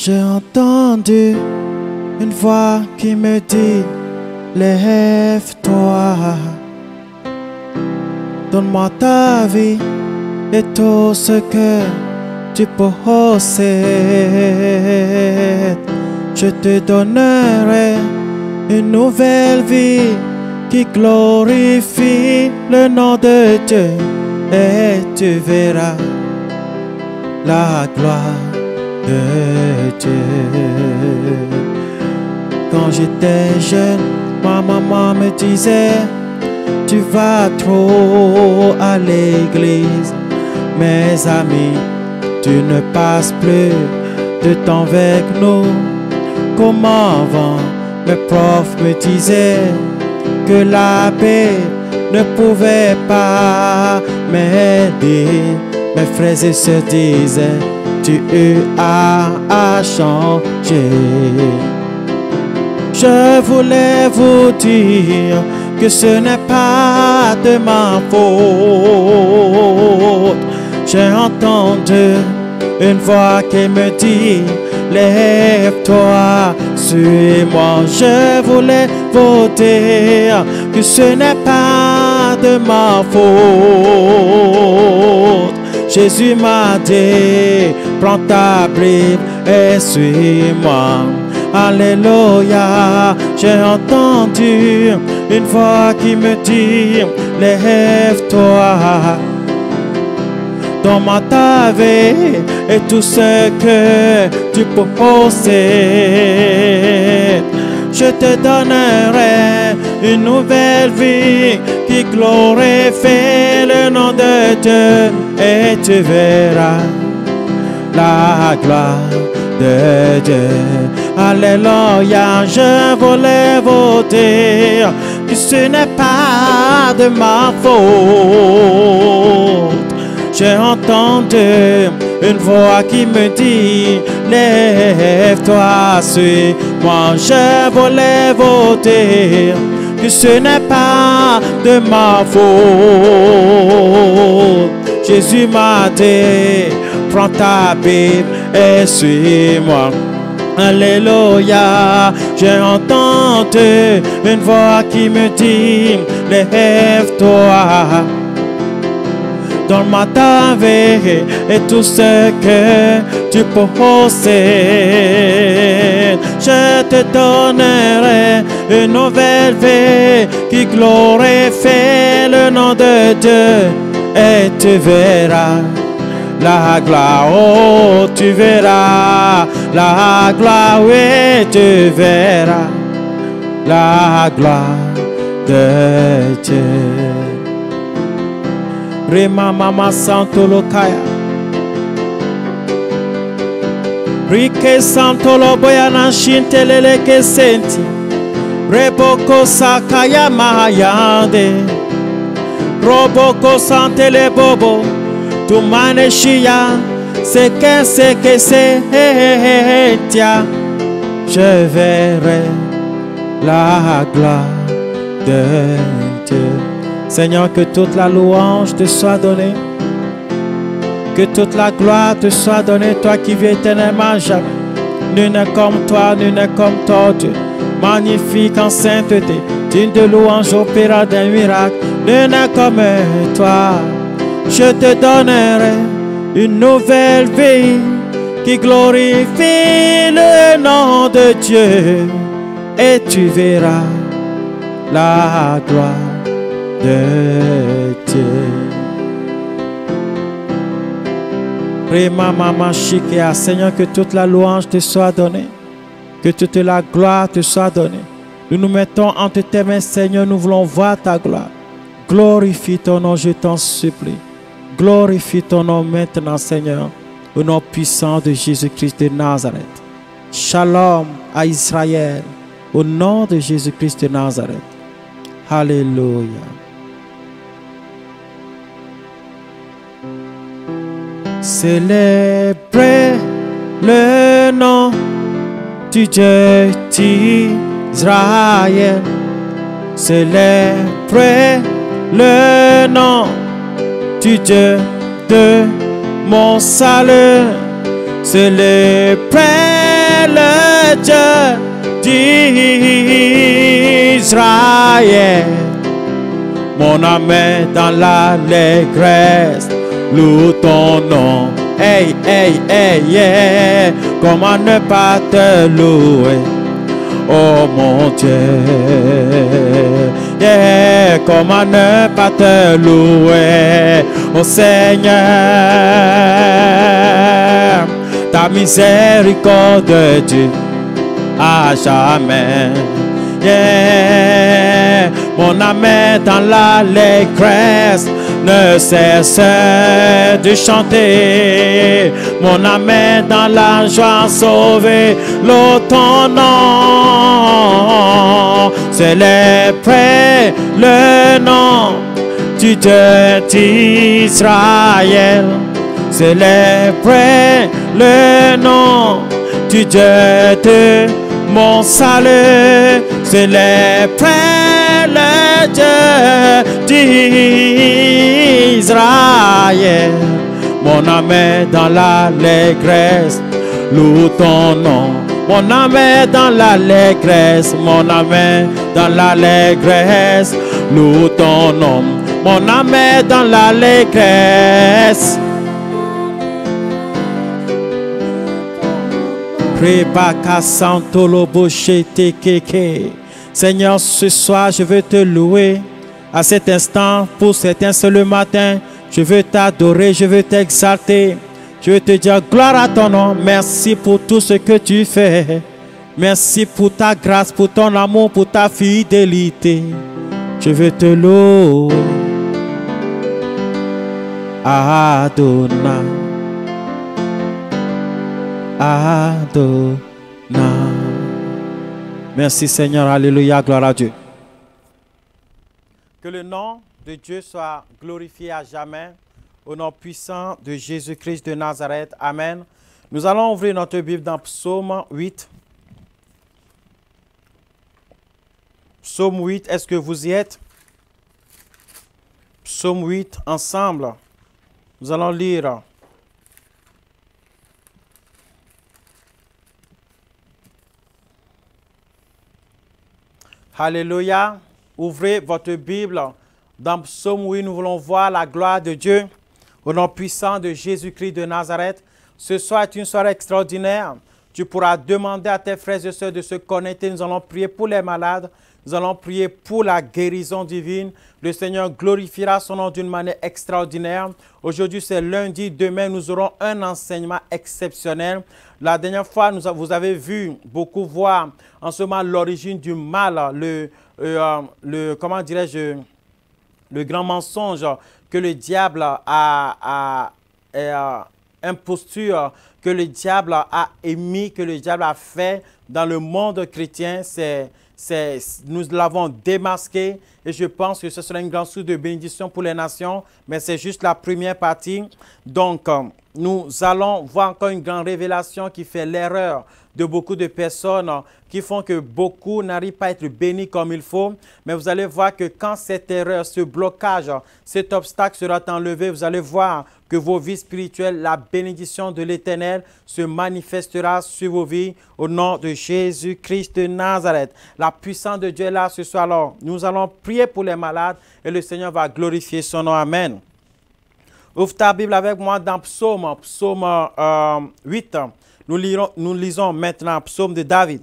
J'ai entendu une voix qui me dit, lève-toi, donne-moi ta vie et tout ce que tu possèdes. Je te donnerai une nouvelle vie qui glorifie le nom de Dieu, et tu verras la gloire de Dieu. Quand j'étais jeune, ma maman me disait, tu vas trop à l'église. Mes amis, tu ne passes plus de temps avec nous. Comme avant, mes profs me disaient que la paix ne pouvait pas m'aider. Mes frères et sœurs disaient, tu as changé. Je voulais vous dire que ce n'est pas de ma faute. J'ai entendu une voix qui me dit, lève-toi, suis-moi. Je voulais vous dire que ce n'est pas de ma faute. Jésus m'a dit, prends ta Bible et suis-moi. Alléluia, j'ai entendu une voix qui me dit, lève-toi, donne-moi ta vie et tout ce que tu possèdes. Je te donnerai une nouvelle vie qui glorifie le nom de Dieu, et tu verras la gloire de Dieu. Alléluia, je voulais vous dire que ce n'est pas de ma faute. J'ai entendu une voix qui me dit, lève-toi, suis-moi. Je voulais vous dire que ce n'est pas de ma faute. Jésus m'a dit, prends ta Bible et suis-moi. Alléluia, j'ai entendu une voix qui me dit, lève-toi, donne-moi ta vie et tout ce que tu possèdes. Je te donnerai une nouvelle vie qui glorifie le nom de Dieu, et tu verras la gloire, oh, tu verras la gloire, oui, tu verras la gloire de Dieu. Rima mama santo lokaya, Rike santo lo boyana shintelele ke senti, Reboko sakaya mahayande, Roboko santele bobo, tu maneshia, c'est que c'est, tia, je verrai la gloire de Dieu. Seigneur, que toute la louange te soit donnée, que toute la gloire te soit donnée, toi qui vis éternellement jamais. Nul n'est comme toi, nul n'est comme toi, Dieu. Magnifique en sainteté, digne de louange, opéra d'un miracle. Nul n'est comme toi. Je te donnerai une nouvelle vie qui glorifie le nom de Dieu, et tu verras la gloire de Dieu. Prima mama shikea, Seigneur, que toute la louange te soit donnée, que toute la gloire te soit donnée. Nous nous mettons entre tes mains, Seigneur, nous voulons voir ta gloire. Glorifie ton nom, je t'en supplie. Glorifie ton nom maintenant, Seigneur, au nom puissant de Jésus-Christ de Nazareth. Shalom à Israël, au nom de Jésus-Christ de Nazareth. Alléluia. Célébrez le nom du Dieu d'Israël. Célébrez le nom du Dieu de mon salut. Célébrez le Dieu d'Israël. Mon âme est dans l'allégresse, loue ton nom. Hey, hey, hey, yeah. Comment ne pas te louer, oh mon Dieu. Yeah. Comment ne pas te louer, oh Seigneur. Ta miséricorde, Dieu, à jamais. Yeah. Mon âme est dans l'allégresse, ne cesse de chanter. Mon âme est dans la joie sauvée, loue ton nom. Célébrez le nom du Dieu d'Israël. Célébrez le nom du Dieu de mon salut. Célébrez le Dieu d'Israël. Mon âme est dans l'allégresse, loue ton nom. Mon âme est dans l'allégresse, mon âme est dans l'allégresse, loue ton nom. Mon âme est dans l'allégresse. Seigneur, ce soir, je veux te louer. À cet instant, pour cet instant le matin, je veux t'adorer, je veux t'exalter. Je veux te dire gloire à ton nom. Merci pour tout ce que tu fais. Merci pour ta grâce, pour ton amour, pour ta fidélité. Je veux te louer. Adonai. Adonai. Merci Seigneur, alléluia, gloire à Dieu. Que le nom de Dieu soit glorifié à jamais, au nom puissant de Jésus-Christ de Nazareth. Amen. Nous allons ouvrir notre Bible dans Psaume 8. Psaume 8, est-ce que vous y êtes? Psaume 8, ensemble. Nous allons lire. Alléluia. Ouvrez votre Bible dans Psaume 8. Nous voulons voir la gloire de Dieu au nom puissant de Jésus-Christ de Nazareth. Ce soir est une soirée extraordinaire. Tu pourras demander à tes frères et sœurs de se connecter. Nous allons prier pour les malades. Nous allons prier pour la guérison divine. Le Seigneur glorifiera son nom d'une manière extraordinaire. Aujourd'hui, c'est lundi. Demain, nous aurons un enseignement exceptionnel. La dernière fois, vous avez vu beaucoup voir en ce moment l'origine du mal, comment dirais-je, le grand mensonge que le diable imposture que le diable a émis, que le diable a fait dans le monde chrétien. Nous l'avons démasqué et je pense que ce sera une grande source de bénédiction pour les nations, mais c'est juste la première partie. Donc, nous allons voir encore une grande révélation qui fait l'erreur de beaucoup de personnes qui font que beaucoup n'arrivent pas à être bénis comme il faut. Mais vous allez voir que quand cette erreur, ce blocage, cet obstacle sera enlevé, vous allez voir que vos vies spirituelles, la bénédiction de l'Éternel se manifestera sur vos vies au nom de Jésus-Christ de Nazareth. La puissance de Dieu est là ce soir. Alors, nous allons prier pour les malades et le Seigneur va glorifier son nom. Amen. Ouvre ta Bible avec moi dans Psaume 8. Nous lisons maintenant Psaume de David.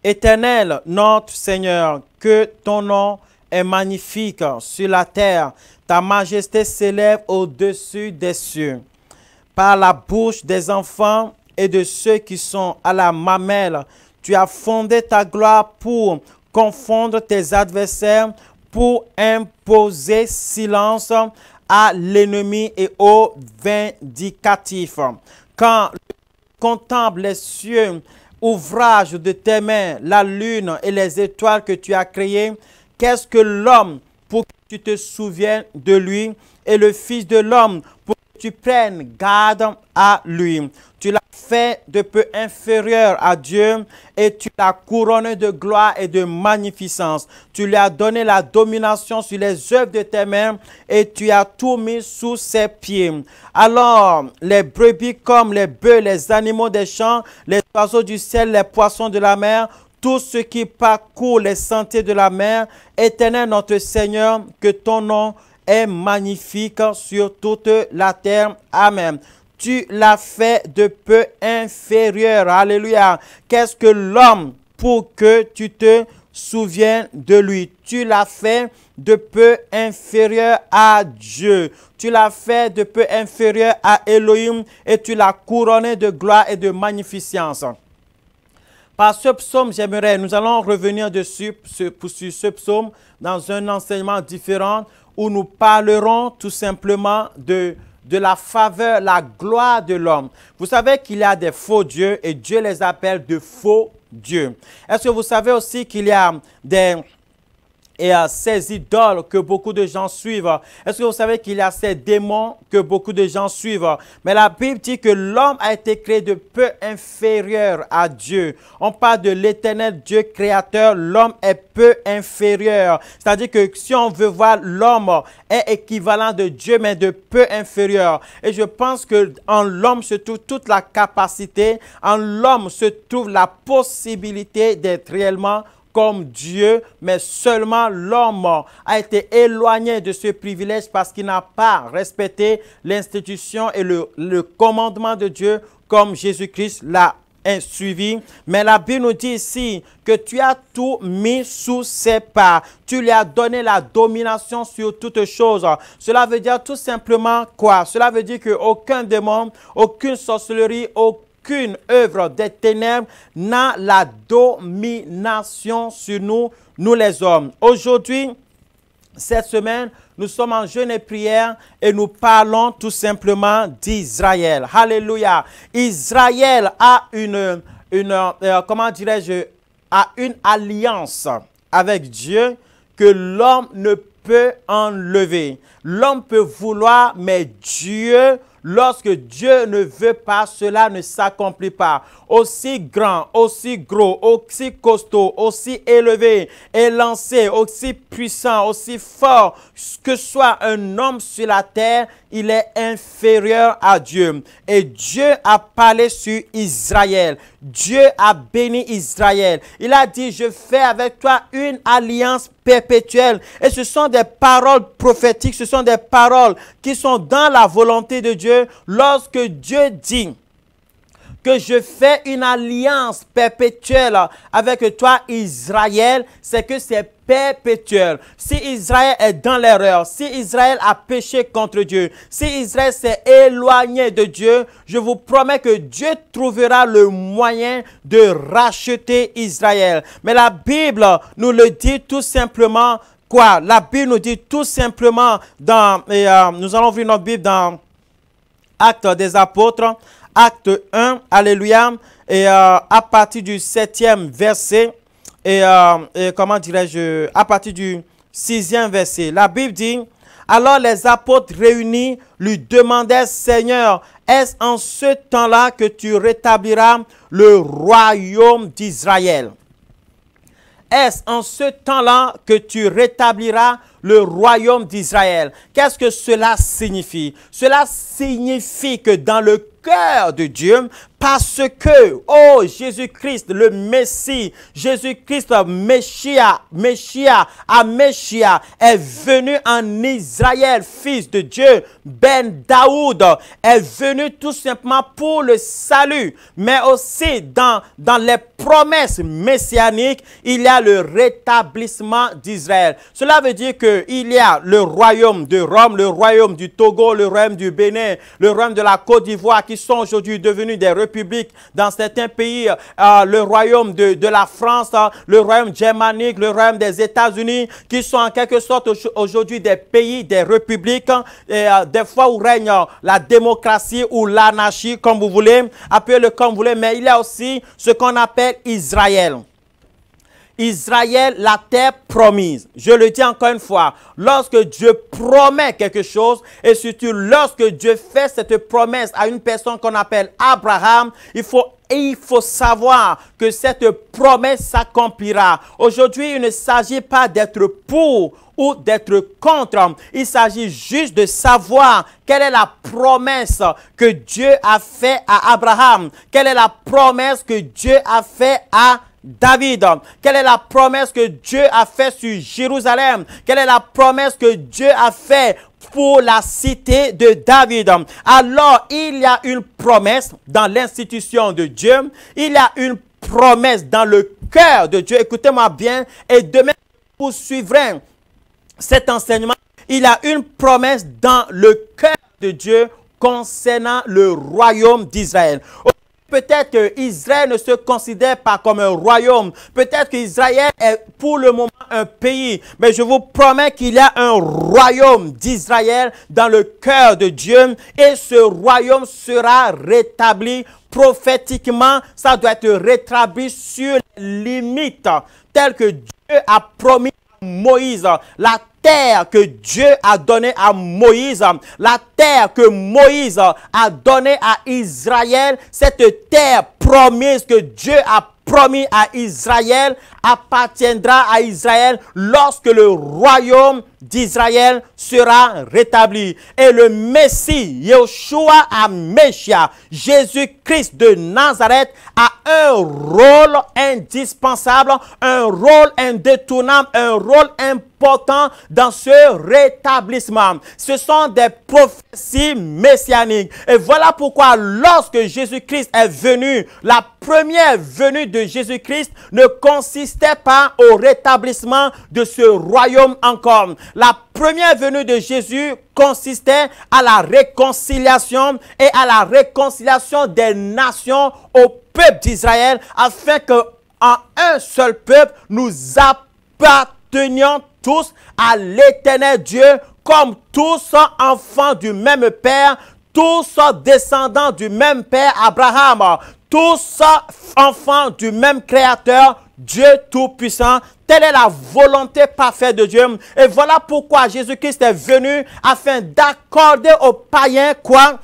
Éternel, notre Seigneur, que ton nom est magnifique sur la terre. Ta majesté s'élève au-dessus des cieux. Par la bouche des enfants et de ceux qui sont à la mamelle, tu as fondé ta gloire pour confondre tes adversaires, pour imposer silence à l'ennemi et au vindicatif. Quand contemple les cieux, ouvrage de tes mains, la lune et les étoiles que tu as créées, qu'est-ce que l'homme pour que tu te souviennes de lui et le Fils de l'homme pour que tu prennes garde à lui. Tu l'as fait de peu inférieur à Dieu et tu l'as couronné de gloire et de magnificence. Tu lui as donné la domination sur les œuvres de tes mains et tu as tout mis sous ses pieds. Alors, les brebis comme les bœufs, les animaux des champs, les oiseaux du ciel, les poissons de la mer, tout ce qui parcourt les sentiers de la mer, Éternel notre Seigneur, que ton nom est magnifique sur toute la terre. Amen. Tu l'as fait de peu inférieur. Alléluia. Qu'est-ce que l'homme pour que tu te souviennes de lui? Tu l'as fait de peu inférieur à Dieu. Tu l'as fait de peu inférieur à Elohim et tu l'as couronné de gloire et de magnificence. Par ce psaume, nous allons revenir dessus, sur ce psaume dans un enseignement différent où nous parlerons tout simplement de la faveur, la gloire de l'homme. Vous savez qu'il y a des faux dieux et Dieu les appelle de faux dieux. Est-ce que vous savez aussi qu'il y a ces idoles que beaucoup de gens suivent? Est-ce que vous savez qu'il y a ces démons que beaucoup de gens suivent? Mais la Bible dit que l'homme a été créé de peu inférieur à Dieu. On parle de l'éternel Dieu créateur, l'homme est peu inférieur. C'est-à-dire que si on veut voir l'homme est équivalent de Dieu, mais de peu inférieur. Et je pense qu'en l'homme se trouve toute la capacité, en l'homme se trouve la possibilité d'être réellement comme Dieu, mais seulement l'homme a été éloigné de ce privilège parce qu'il n'a pas respecté l'institution et le commandement de Dieu comme Jésus-Christ l'a suivi. Mais la Bible nous dit ici que tu as tout mis sous ses pas. Tu lui as donné la domination sur toutes choses. Cela veut dire tout simplement quoi? Cela veut dire qu'aucun démon, aucune sorcellerie, aucune œuvre des ténèbres n'a la domination sur nous, nous les hommes. Aujourd'hui, cette semaine, nous sommes en jeûne et prière et nous parlons tout simplement d'Israël. Alléluia. Israël a comment dirais-je, a une alliance avec Dieu que l'homme ne peut enlever. L'homme peut vouloir, mais Dieu, lorsque Dieu ne veut pas, cela ne s'accomplit pas. Aussi grand, aussi gros, aussi costaud, aussi élevé, élancé, aussi puissant, aussi fort que soit un homme sur la terre, il est inférieur à Dieu. Et Dieu a parlé sur Israël. Dieu a béni Israël. Il a dit, je fais avec toi une alliance perpétuelle. Et ce sont des paroles prophétiques, ce sont des paroles qui sont dans la volonté de Dieu. Lorsque Dieu dit que je fais une alliance perpétuelle avec toi, Israël, c'est que c'est perpétuel. Si Israël est dans l'erreur, si Israël a péché contre Dieu, si Israël s'est éloigné de Dieu, je vous promets que Dieu trouvera le moyen de racheter Israël. Mais la Bible nous le dit tout simplement quoi? La Bible nous dit tout simplement nous allons ouvrir notre Bible dans Actes des Apôtres, Acte 1, alléluia, et à partir du 7e verset, et comment dirais-je, à partir du 6e verset, la Bible dit, alors les apôtres réunis lui demandaient, Seigneur, est-ce en ce temps-là que tu rétabliras le royaume d'Israël? Est-ce en ce temps-là que tu rétabliras le royaume d'Israël? Qu'est-ce que cela signifie? Cela signifie que dans le cœur de Dieu, parce que, oh, Jésus-Christ, le Messie, Jésus-Christ, Messia, est venu en Israël, fils de Dieu, Ben Daoud, est venu tout simplement pour le salut, mais aussi dans les promesses messianiques, il y a le rétablissement d'Israël. Cela veut dire qu'il y a le royaume de Rome, le royaume du Togo, le royaume du Bénin, le royaume de la Côte d'Ivoire, qui sont aujourd'hui devenus des républiques dans certains pays, le royaume de la France, le royaume germanique, le royaume des États-Unis, qui sont en quelque sorte aujourd'hui des pays, des républiques, des fois où règne la démocratie ou l'anarchie, comme vous voulez, appelez-le comme vous voulez, mais il y a aussi ce qu'on appelle Israël. Israël la terre promise. Je le dis encore une fois, lorsque Dieu promet quelque chose, et surtout lorsque Dieu fait cette promesse à une personne qu'on appelle Abraham, il faut savoir que cette promesse s'accomplira. Aujourd'hui, il ne s'agit pas d'être pour ou d'être contre. Il s'agit juste de savoir quelle est la promesse que Dieu a fait à Abraham. Quelle est la promesse que Dieu a fait à David. Quelle est la promesse que Dieu a fait sur Jérusalem? Quelle est la promesse que Dieu a fait pour la cité de David? Alors, il y a une promesse dans l'institution de Dieu. Il y a une promesse dans le cœur de Dieu. Écoutez-moi bien. Et demain, vous suivrez cet enseignement. Il y a une promesse dans le cœur de Dieu concernant le royaume d'Israël. Peut-être qu'Israël ne se considère pas comme un royaume. Peut-être qu'Israël est pour le moment un pays. Mais je vous promets qu'il y a un royaume d'Israël dans le cœur de Dieu. Et ce royaume sera rétabli prophétiquement. Ça doit être rétabli sur les limites telles que Dieu a promis à Moïse. La terre que Dieu a donnée à Moïse, la terre que Moïse a donnée à Israël, cette terre promise que Dieu a promis à Israël appartiendra à Israël lorsque le royaume d'Israël sera rétabli. Et le Messie, Yeshua HaMashiach, Jésus-Christ de Nazareth, a un rôle indispensable, un rôle indétournable, un rôle important dans ce rétablissement. Ce sont des prophéties messianiques. Et voilà pourquoi lorsque Jésus-Christ est venu, la première venue de Jésus-Christ ne consistait pas au rétablissement de ce royaume encore. La première venue de Jésus consistait à la réconciliation et à la réconciliation des nations au peuple d'Israël afin que en un seul peuple nous appartenions tous à l'Éternel Dieu comme tous enfants du même Père, tous descendants du même Père Abraham, tous enfants du même Créateur, Dieu Tout-Puissant. Telle est la volonté parfaite de Dieu. Et voilà pourquoi Jésus-Christ est venu afin d'accorder aux païens quoi?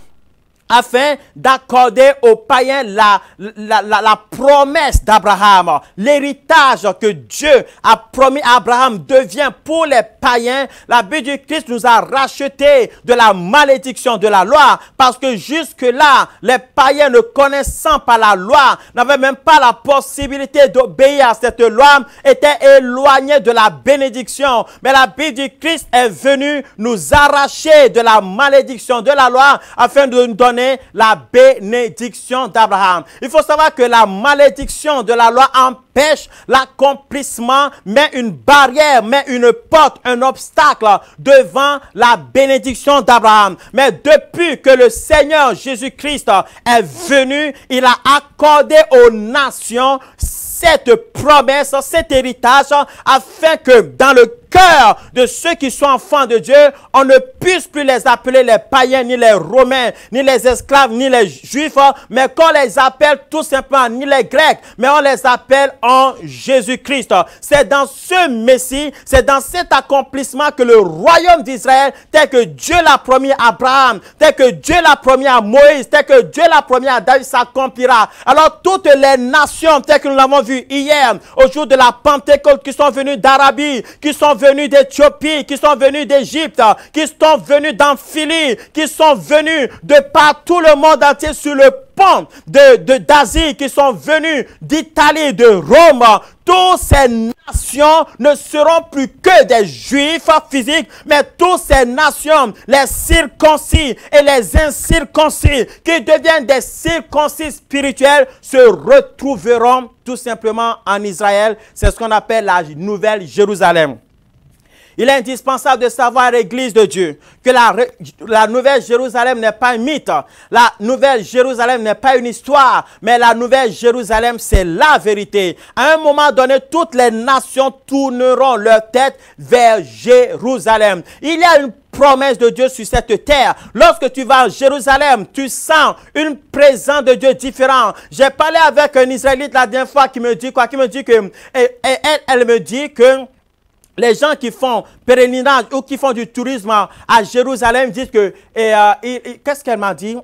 Afin d'accorder aux païens la promesse d'Abraham. L'héritage que Dieu a promis à Abraham devient pour les païens. La Bible du Christ nous a rachetés de la malédiction de la loi. Parce que jusque-là, les païens ne connaissant pas la loi, n'avaient même pas la possibilité d'obéir à cette loi, étaient éloignés de la bénédiction. Mais la Bible du Christ est venue nous arracher de la malédiction de la loi afin de nous donner la bénédiction d'Abraham. Il faut savoir que la malédiction de la loi empêche l'accomplissement, met une barrière, met une porte, un obstacle devant la bénédiction d'Abraham. Mais depuis que le Seigneur Jésus-Christ est venu, il a accordé aux nations cette promesse, cet héritage, afin que dans le cœur de ceux qui sont enfants de Dieu, on ne puisse plus les appeler les païens, ni les Romains, ni les esclaves, ni les Juifs, mais qu'on les appelle tout simplement ni les Grecs, mais on les appelle en Jésus-Christ. C'est dans ce Messie, c'est dans cet accomplissement que le royaume d'Israël, tel que Dieu l'a promis à Abraham, tel que Dieu l'a promis à Moïse, tel que Dieu l'a promis à David, s'accomplira. Alors toutes les nations, telles que nous l'avons vu hier, au jour de la Pentecôte, qui sont venues d'Arabie, qui sont venus d'Éthiopie, qui sont venus d'Égypte, qui sont venus d'Amphilie, qui sont venus de partout le monde entier sur le pont d'Asie, qui sont venus d'Italie, de Rome. Toutes ces nations ne seront plus que des Juifs physiques, mais toutes ces nations, les circoncis et les incirconcis, qui deviennent des circoncis spirituels, se retrouveront tout simplement en Israël. C'est ce qu'on appelle la Nouvelle Jérusalem. Il est indispensable de savoir, Église de Dieu, que la Nouvelle Jérusalem n'est pas un mythe. La Nouvelle Jérusalem n'est pas une histoire, mais la Nouvelle Jérusalem, c'est la vérité. À un moment donné, toutes les nations tourneront leur tête vers Jérusalem. Il y a une promesse de Dieu sur cette terre. Lorsque tu vas à Jérusalem, tu sens une présence de Dieu différente. J'ai parlé avec un Israélite la dernière fois qui me dit quoi? Qui me dit que, elle me dit que les gens qui font pèlerinage ou qui font du tourisme à Jérusalem disent que, qu'est-ce qu'elle m'a dit?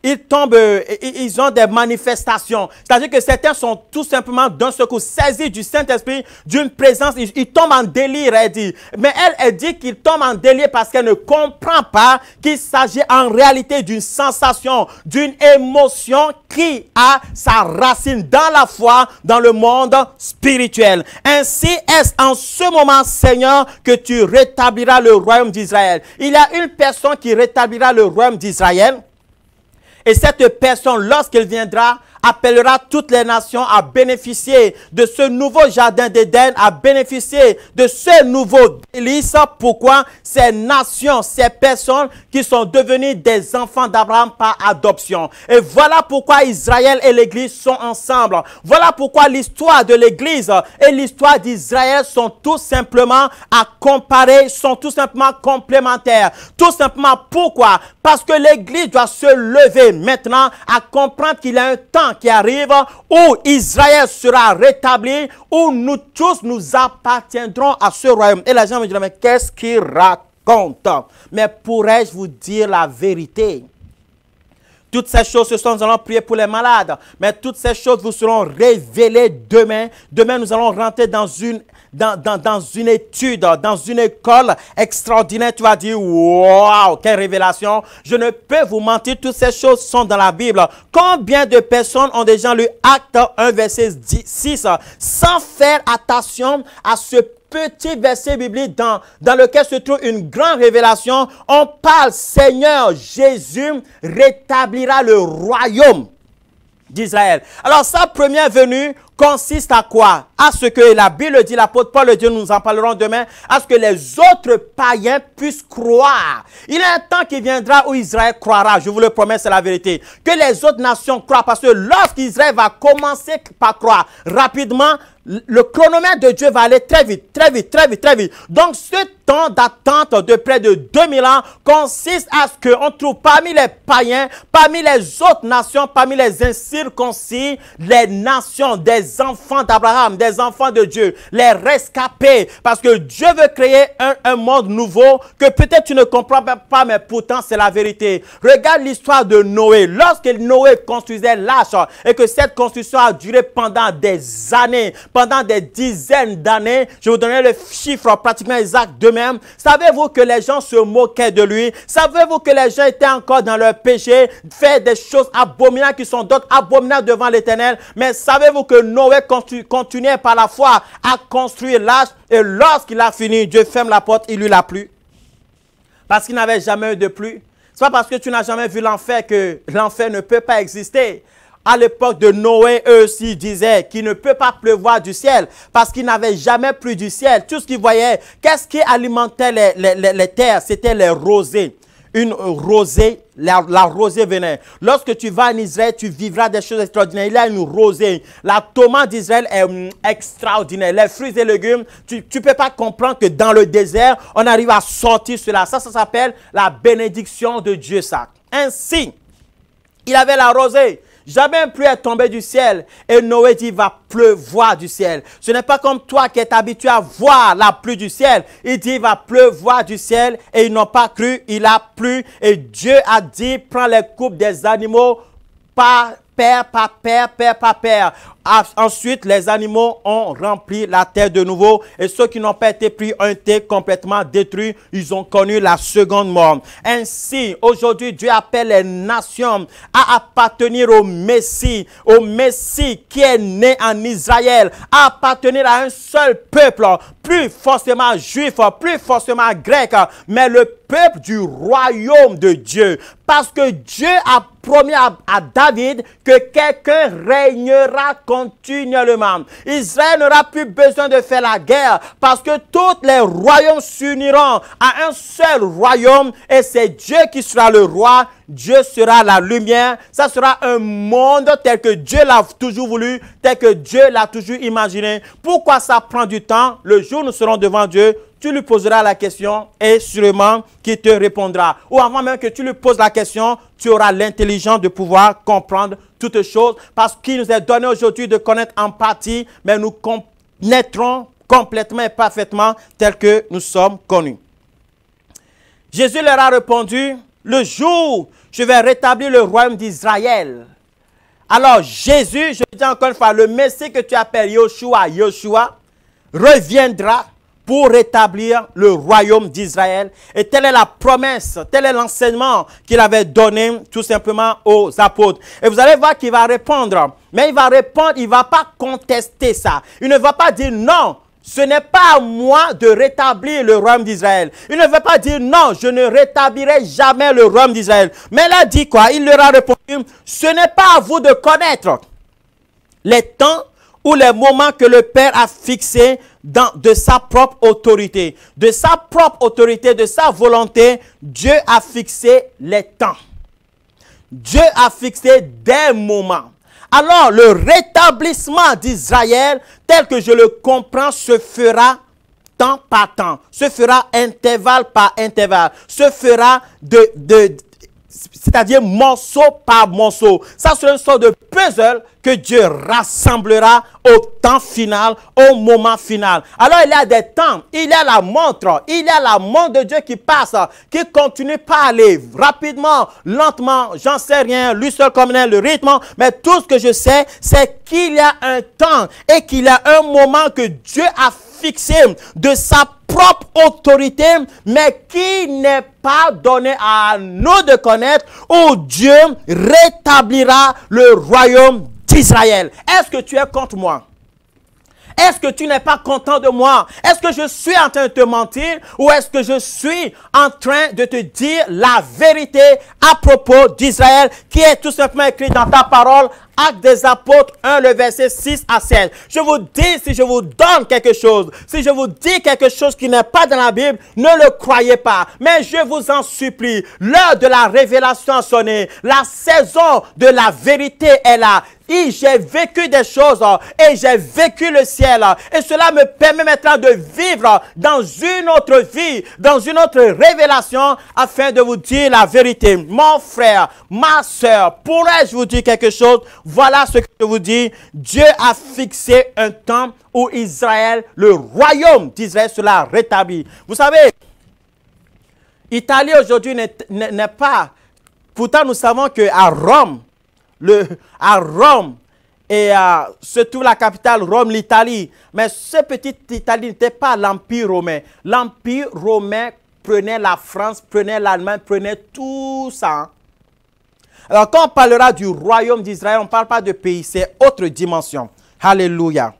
Ils tombent, ils ont des manifestations. C'est-à-dire que certains sont tout simplement d'un seul coup saisis du Saint-Esprit, d'une présence. Ils tombent en délire, elle dit. Mais elle dit qu'ils tombent en délire parce qu'elle ne comprend pas qu'il s'agit en réalité d'une sensation, d'une émotion qui a sa racine dans la foi, dans le monde spirituel. Ainsi est-ce en ce moment, Seigneur, que tu rétabliras le royaume d'Israël. Il y a une personne qui rétablira le royaume d'Israël. Et cette personne, lorsqu'elle viendra, appellera toutes les nations à bénéficier de ce nouveau jardin d'Éden, à bénéficier de ce nouveau délice. Pourquoi? Ces nations, ces personnes qui sont devenues des enfants d'Abraham par adoption. Et voilà pourquoi Israël et l'Église sont ensemble. Voilà pourquoi l'histoire de l'Église et l'histoire d'Israël sont tout simplement à comparer, sont tout simplement complémentaires. Tout simplement pourquoi? Parce que l'Église doit se lever maintenant à comprendre qu'il y a un temps qui arrive où Israël sera rétabli, où nous tous nous appartiendrons à ce royaume. Et la gens me diront, mais qu'est-ce qu'il raconte? Mais pourrais-je vous dire la vérité? Toutes ces choses, ce sont, nous allons prier pour les malades, mais toutes ces choses vous seront révélées demain. Demain, nous allons rentrer dans une étude, dans une école extraordinaire. Tu vas dire, waouh, quelle révélation. Je ne peux vous mentir, toutes ces choses sont dans la Bible. Combien de personnes ont déjà lu Acte 1, verset 6, sans faire attention à ce petit verset biblique dans lequel se trouve une grande révélation. On parle, Seigneur Jésus rétablira le royaume d'Israël. Alors, sa première venue consiste à quoi? À ce que la Bible dit, l'apôtre Paul le dit, nous en parlerons demain, à ce que les autres païens puissent croire. Il y a un temps qui viendra où Israël croira, je vous le promets, c'est la vérité. Que les autres nations croient, parce que lorsqu'Israël va commencer par croire rapidement, le chronomètre de Dieu va aller très vite, très vite, très vite, très vite. Donc, ce temps d'attente de près de 2000 ans consiste à ce qu'on trouve parmi les païens, parmi les autres nations, parmi les incirconcis, les nations des enfants d'Abraham, des enfants de Dieu, les rescapés. Parce que Dieu veut créer un monde nouveau que peut-être tu ne comprends pas, mais pourtant c'est la vérité. Regarde l'histoire de Noé. Lorsque Noé construisait l'arche et que cette construction a duré pendant des années, pendant des dizaines d'années, je vous donnais le chiffre pratiquement exact de même. Savez-vous que les gens se moquaient de lui? Savez-vous que les gens étaient encore dans leur péché, faire des choses abominables qui sont d'autres abominables devant l'Éternel? Mais savez-vous que Noé continuait par la foi à construire l'arche, et lorsqu'il a fini, Dieu ferme la porte, il lui l'a plu. Parce qu'il n'avait jamais eu de pluie. C'est pas parce que tu n'as jamais vu l'enfer que l'enfer ne peut pas exister. À l'époque de Noé, eux aussi disaient qu'il ne peut pas pleuvoir du ciel parce qu'il n'avait jamais plu du ciel. Tout ce qu'ils voyaient, qu'est-ce qui alimentait les terres? C'était les rosées. Une rosée, la rosée venait. Lorsque tu vas en Israël, tu vivras des choses extraordinaires. Il y a une rosée. La tomate d'Israël est extraordinaire. Les fruits et légumes, tu ne peux pas comprendre que dans le désert, on arrive à sortir cela. Ça s'appelle la bénédiction de Dieu. Ça. Ainsi, il avait la rosée. Jamais un pluie est tombé du ciel. Et Noé dit, il va pleuvoir du ciel. Ce n'est pas comme toi qui es habitué à voir la pluie du ciel. Il dit, il va pleuvoir du ciel. Et ils n'ont pas cru, il a plu. Et Dieu a dit, prends les coupes des animaux par paire, par paire, paire, par paire. Ensuite, les animaux ont rempli la terre de nouveau. Et ceux qui n'ont pas été pris ont été complètement détruits. Ils ont connu la seconde mort. Ainsi, aujourd'hui, Dieu appelle les nations à appartenir au Messie qui est né en Israël, à appartenir à un seul peuple, plus forcément juif, plus forcément grec, mais le peuple du royaume de Dieu. Parce que Dieu a promis à David que quelqu'un régnera contre continuellement. Israël n'aura plus besoin de faire la guerre parce que tous les royaumes s'uniront à un seul royaume et c'est Dieu qui sera le roi. Dieu sera la lumière. Ça sera un monde tel que Dieu l'a toujours voulu, tel que Dieu l'a toujours imaginé. Pourquoi ça prend du temps? Le jour où nous serons devant Dieu, tu lui poseras la question et sûrement qu'il te répondra. Ou avant même que tu lui poses la question, tu auras l'intelligence de pouvoir comprendre toutes choses parce qu'il nous est donné aujourd'hui de connaître en partie, mais nous connaîtrons complètement et parfaitement tel que nous sommes connus. Jésus leur a répondu, le jour où je vais rétablir le royaume d'Israël. Alors Jésus, je dis encore une fois, le Messie que tu appelles Yoshua, reviendra pour rétablir le royaume d'Israël. Et telle est la promesse, tel est l'enseignement qu'il avait donné tout simplement aux apôtres. Et vous allez voir qu'il va répondre. Mais il va répondre, il ne va pas contester ça. Il ne va pas dire non. Ce n'est pas à moi de rétablir le royaume d'Israël. Il ne veut pas dire non, je ne rétablirai jamais le royaume d'Israël. Mais il a dit quoi? Il leur a répondu, ce n'est pas à vous de connaître les temps ou les moments que le Père a fixés de sa propre autorité. De sa propre autorité, de sa volonté, Dieu a fixé les temps. Dieu a fixé des moments. Alors, le rétablissement d'Israël, tel que je le comprends, se fera temps par temps, se fera intervalle par intervalle, se fera c'est-à-dire morceau par morceau. Ça sera une sorte de puzzle que Dieu rassemblera au temps final, au moment final. Alors il y a des temps, il y a la montre de Dieu qui passe, qui continue pas à aller rapidement, lentement, j'en sais rien, lui seul connaît le rythme, mais tout ce que je sais, c'est qu'il y a un temps et qu'il y a un moment que Dieu a fixé de sa propre autorité, mais qui n'est pas donné à nous de connaître, où Dieu rétablira le royaume d'Israël. Est-ce que tu es contre moi? Est-ce que tu n'es pas content de moi? Est-ce que je suis en train de te mentir ou est-ce que je suis en train de te dire la vérité à propos d'Israël qui est tout simplement écrit dans ta parole? Actes des Apôtres 1, le verset 6 à 7. Je vous dis, si je vous donne quelque chose, si je vous dis quelque chose qui n'est pas dans la Bible, ne le croyez pas. Mais je vous en supplie, l'heure de la révélation a sonné. La saison de la vérité est là. Et j'ai vécu des choses et j'ai vécu le ciel. Et cela me permet maintenant de vivre dans une autre vie, dans une autre révélation afin de vous dire la vérité. Mon frère, ma soeur, pourrais-je vous dire quelque chose? Voilà ce que je vous dis. Dieu a fixé un temps où Israël, le royaume d'Israël sera rétabli. Vous savez, l'Italie aujourd'hui n'est pas... Pourtant, nous savons qu'à Rome, se trouve la capitale, Rome, l'Italie. Mais ce petit Italie n'était pas l'Empire romain. L'Empire romain prenait la France, prenait l'Allemagne, prenait tout ça. Alors, quand on parlera du royaume d'Israël, on ne parle pas de pays, c'est autre dimension. Alléluia.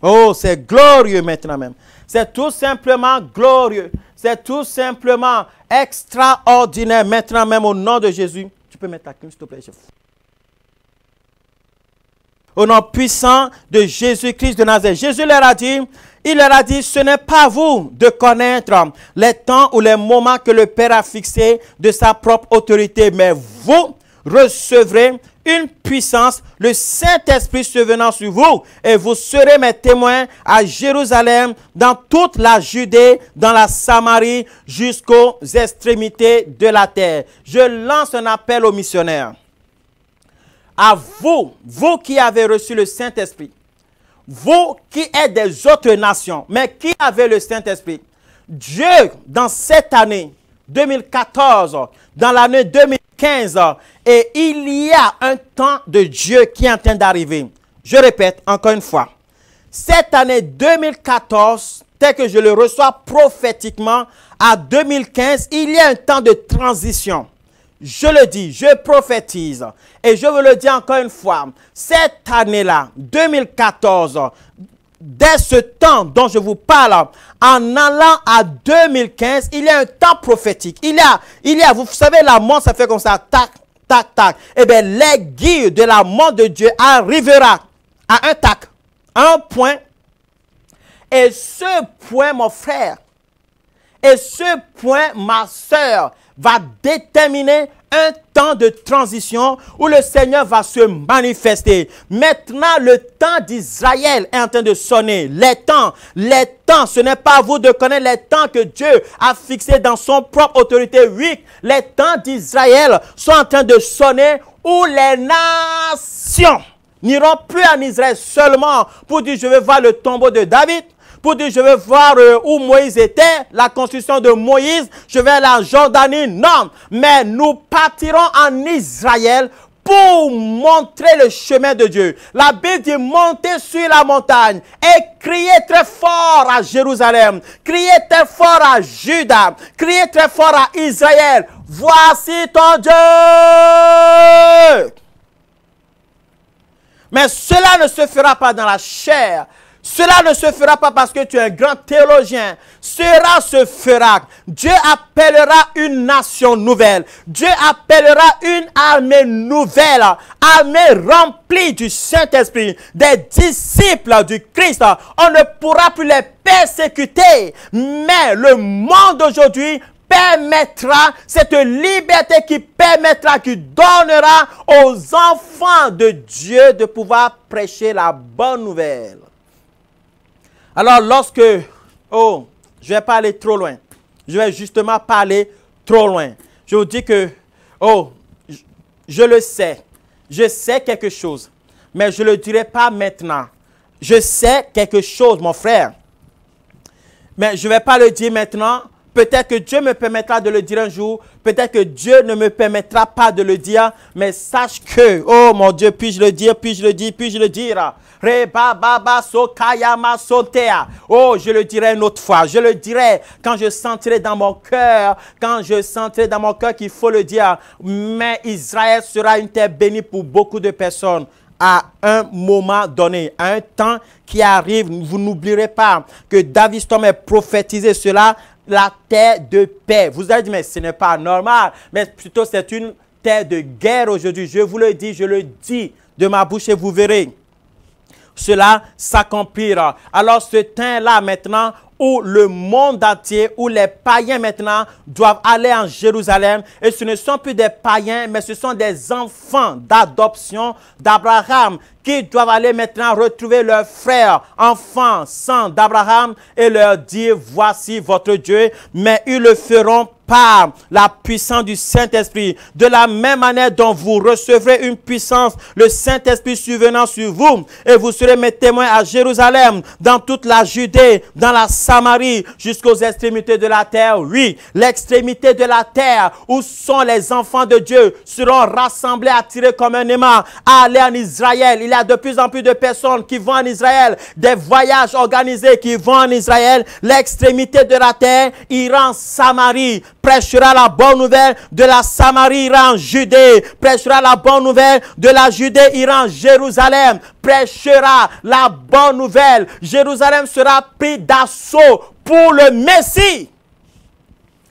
Oh, c'est glorieux maintenant même. C'est tout simplement glorieux. C'est tout simplement extraordinaire maintenant même au nom de Jésus. Tu peux mettre ta clé, s'il te plaît, chef. Au nom puissant de Jésus-Christ de Nazareth. Jésus leur a dit, il leur a dit, ce n'est pas à vous de connaître les temps ou les moments que le Père a fixés de sa propre autorité, mais vous recevrez une puissance, le Saint-Esprit survenant sur vous, et vous serez mes témoins à Jérusalem, dans toute la Judée, dans la Samarie, jusqu'aux extrémités de la terre. Je lance un appel aux missionnaires. À vous, vous qui avez reçu le Saint-Esprit, vous qui êtes des autres nations, mais qui avez le Saint-Esprit, Dieu, dans cette année 2014, dans l'année 2015, et il y a un temps de Dieu qui est en train d'arriver. Je répète encore une fois, cette année 2014, tel que je le reçois prophétiquement, à 2015, il y a un temps de transition. Je le dis, je prophétise. Et je vous le dis encore une fois, cette année-là, 2014, dès ce temps dont je vous parle, en allant à 2015, il y a un temps prophétique. Il y a, vous savez, la montre, ça fait comme ça, tac, tac, tac. Eh bien, l'aiguille de la main de Dieu arrivera à un tac, à un point. Et ce point, mon frère, et ce point, ma soeur, va déterminer un temps de transition où le Seigneur va se manifester. Maintenant, le temps d'Israël est en train de sonner. Les temps, ce n'est pas à vous de connaître les temps que Dieu a fixés dans son propre autorité. Oui, les temps d'Israël sont en train de sonner où les nations n'iront plus en Israël seulement pour dire je vais voir le tombeau de David. Pour dire, je vais voir où Moïse était, la construction de Moïse, je vais aller en Jordanie. Non, mais nous partirons en Israël pour montrer le chemin de Dieu. La Bible dit, montez sur la montagne et criez très fort à Jérusalem, criez très fort à Juda, criez très fort à Israël. Voici ton Dieu. Mais cela ne se fera pas dans la chair. Cela ne se fera pas parce que tu es un grand théologien. Cela se fera. Dieu appellera une nation nouvelle. Dieu appellera une armée nouvelle. Armée remplie du Saint-Esprit. Des disciples du Christ. On ne pourra plus les persécuter. Mais le monde aujourd'hui permettra, cette liberté qui permettra, qui donnera aux enfants de Dieu de pouvoir prêcher la bonne nouvelle. Alors lorsque, je ne vais pas aller trop loin. Je vais justement pas aller trop loin. Je vous dis que, je le sais. Je sais quelque chose. Mais je ne le dirai pas maintenant. Je sais quelque chose, mon frère. Mais je ne vais pas le dire maintenant. Peut-être que Dieu me permettra de le dire un jour. Peut-être que Dieu ne me permettra pas de le dire. Mais sache que, oh mon Dieu, puis-je le dire, puis-je le dire, puis-je le dire. Oh, je le dirai une autre fois. Je le dirai quand je sentirai dans mon cœur, qu'il faut le dire. Mais Israël sera une terre bénie pour beaucoup de personnes. À un moment donné, à un temps qui arrive, vous n'oublierez pas que David Storm a prophétisé cela, la terre de paix. Vous allez dire, mais ce n'est pas normal, mais plutôt c'est une terre de guerre aujourd'hui. Je vous le dis, je le dis de ma bouche et vous verrez cela s'accomplira. Alors ce temps-là maintenant, où le monde entier, où les païens maintenant doivent aller en Jérusalem. Et ce ne sont plus des païens, mais ce sont des enfants d'adoption d'Abraham qui doivent aller maintenant retrouver leurs frères, enfants, sang d'Abraham et leur dire, voici votre Dieu. Mais ils le feront par la puissance du Saint-Esprit. De la même manière dont vous recevrez une puissance, le Saint-Esprit survenant sur vous, et vous serez mes témoins à Jérusalem, dans toute la Judée, dans la Samarie, jusqu'aux extrémités de la terre. Oui, l'extrémité de la terre, où sont les enfants de Dieu, seront rassemblés, attirés comme un aimant, à aller en Israël. Il y a de plus en plus de personnes qui vont en Israël, des voyages organisés qui vont en Israël. L'extrémité de la terre ira en Samarie, prêchera la bonne nouvelle, de la Samarie ira en Judée, prêchera la bonne nouvelle, de la Judée ira en Jérusalem, prêchera la bonne nouvelle. Jérusalem sera pris d'assaut pour le Messie.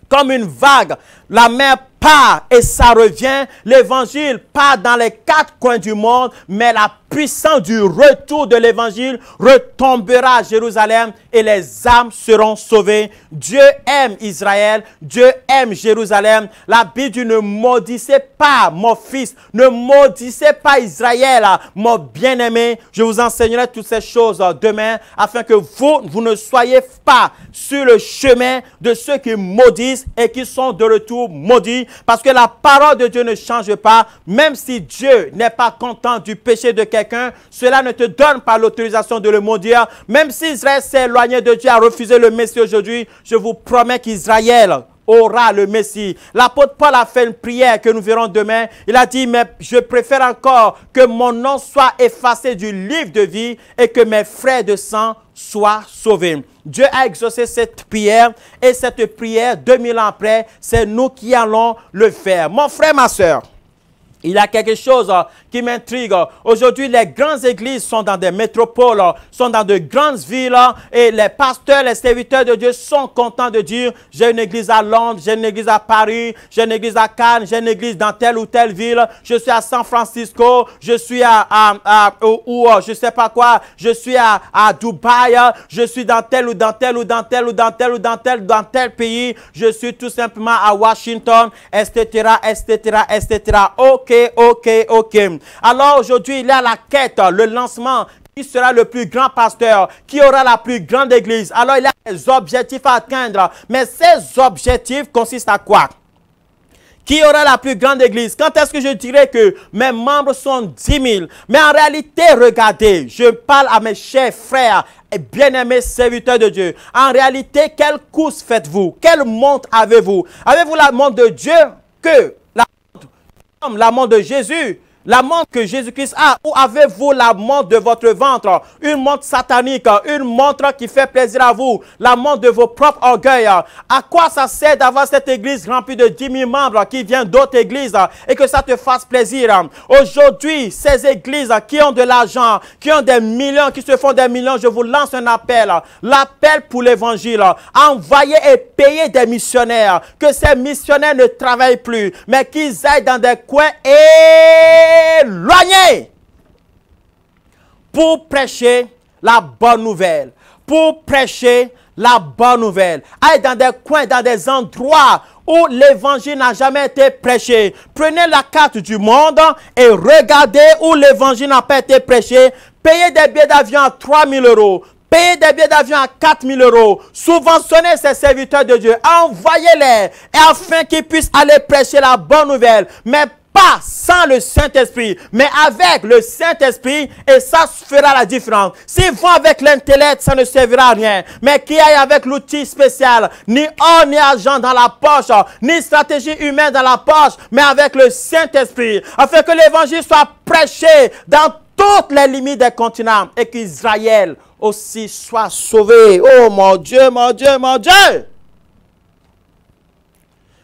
Comme une vague, la mer part et ça revient. L'évangile part dans les quatre coins du monde, mais la puissance du retour de l'évangile retombera à Jérusalem et les âmes seront sauvées. Dieu aime Israël, Dieu aime Jérusalem. La Bible dit, ne maudissez pas mon fils, ne maudissez pas Israël, mon bien-aimé. Je vous enseignerai toutes ces choses demain, afin que vous ne soyez pas sur le chemin de ceux qui maudissent et qui sont de retour maudits, parce que la parole de Dieu ne change pas. Même si Dieu n'est pas content du péché de quelqu'un, cela ne te donne pas l'autorisation de le maudire. Même si Israël s'est éloigné de Dieu, a refusé le Messie aujourd'hui, je vous promets qu'Israël aura le Messie. L'apôtre Paul a fait une prière que nous verrons demain. Il a dit, mais je préfère encore que mon nom soit effacé du livre de vie et que mes frères de sang soient sauvés. Dieu a exaucé cette prière et cette prière, 2000 ans après, c'est nous qui allons le faire. Mon frère, ma soeur, Il y a quelque chose qui m'intrigue. Aujourd'hui, les grandes églises sont dans des métropoles, sont dans de grandes villes et les pasteurs, les serviteurs de Dieu sont contents de dire « J'ai une église à Londres, j'ai une église à Paris, j'ai une église à Cannes, j'ai une église dans telle ou telle ville, je suis à San Francisco, je suis je sais pas quoi, je suis à Dubaï, je suis dans tel ou dans tel ou dans tel ou dans tel ou dans tel pays, je suis tout simplement à Washington, etc., etc., etc. » Ok. Alors aujourd'hui, il y a la quête, le lancement. Qui sera le plus grand pasteur? Qui aura la plus grande église? Alors il y a des objectifs à atteindre. Mais ces objectifs consistent à quoi? Qui aura la plus grande église? Quand est-ce que je dirais que mes membres sont 10 000? Mais en réalité, regardez, je parle à mes chers frères et bien-aimés serviteurs de Dieu. En réalité, quelle course faites-vous? Quelle montre avez-vous? Avez-vous la montre de Dieu que la montre de Jésus, la montre que Jésus-Christ a, ou avez-vous la montre de votre ventre, une montre satanique, une montre qui fait plaisir à vous, la montre de vos propres orgueils? À quoi ça sert d'avoir cette église remplie de 10 000 membres qui viennent d'autres églises et que ça te fasse plaisir? Aujourd'hui, ces églises qui ont de l'argent, qui ont des millions, qui se font des millions, je vous lance un appel, l'appel pour l'évangile. Envoyez et payez des missionnaires, que ces missionnaires ne travaillent plus, mais qu'ils aillent dans des coins éloignés pour prêcher la bonne nouvelle, pour prêcher la bonne nouvelle. Allez dans des coins, dans des endroits où l'évangile n'a jamais été prêché. Prenez la carte du monde et regardez où l'évangile n'a pas été prêché. Payez des billets d'avion à 3 000 €. Payez des billets d'avion à 4 000 €. Subventionnez ces serviteurs de Dieu. Envoyez-les afin qu'ils puissent aller prêcher la bonne nouvelle. Mais pas sans le Saint-Esprit, mais avec le Saint-Esprit, et ça fera la différence. S'ils vont avec l'intellect, ça ne servira à rien. Mais qui aille avec l'outil spécial, ni or ni argent dans la poche, ni stratégie humaine dans la poche, mais avec le Saint-Esprit, afin que l'évangile soit prêché dans toutes les limites des continents et qu'Israël aussi soit sauvé. Oh mon Dieu, mon Dieu, mon Dieu!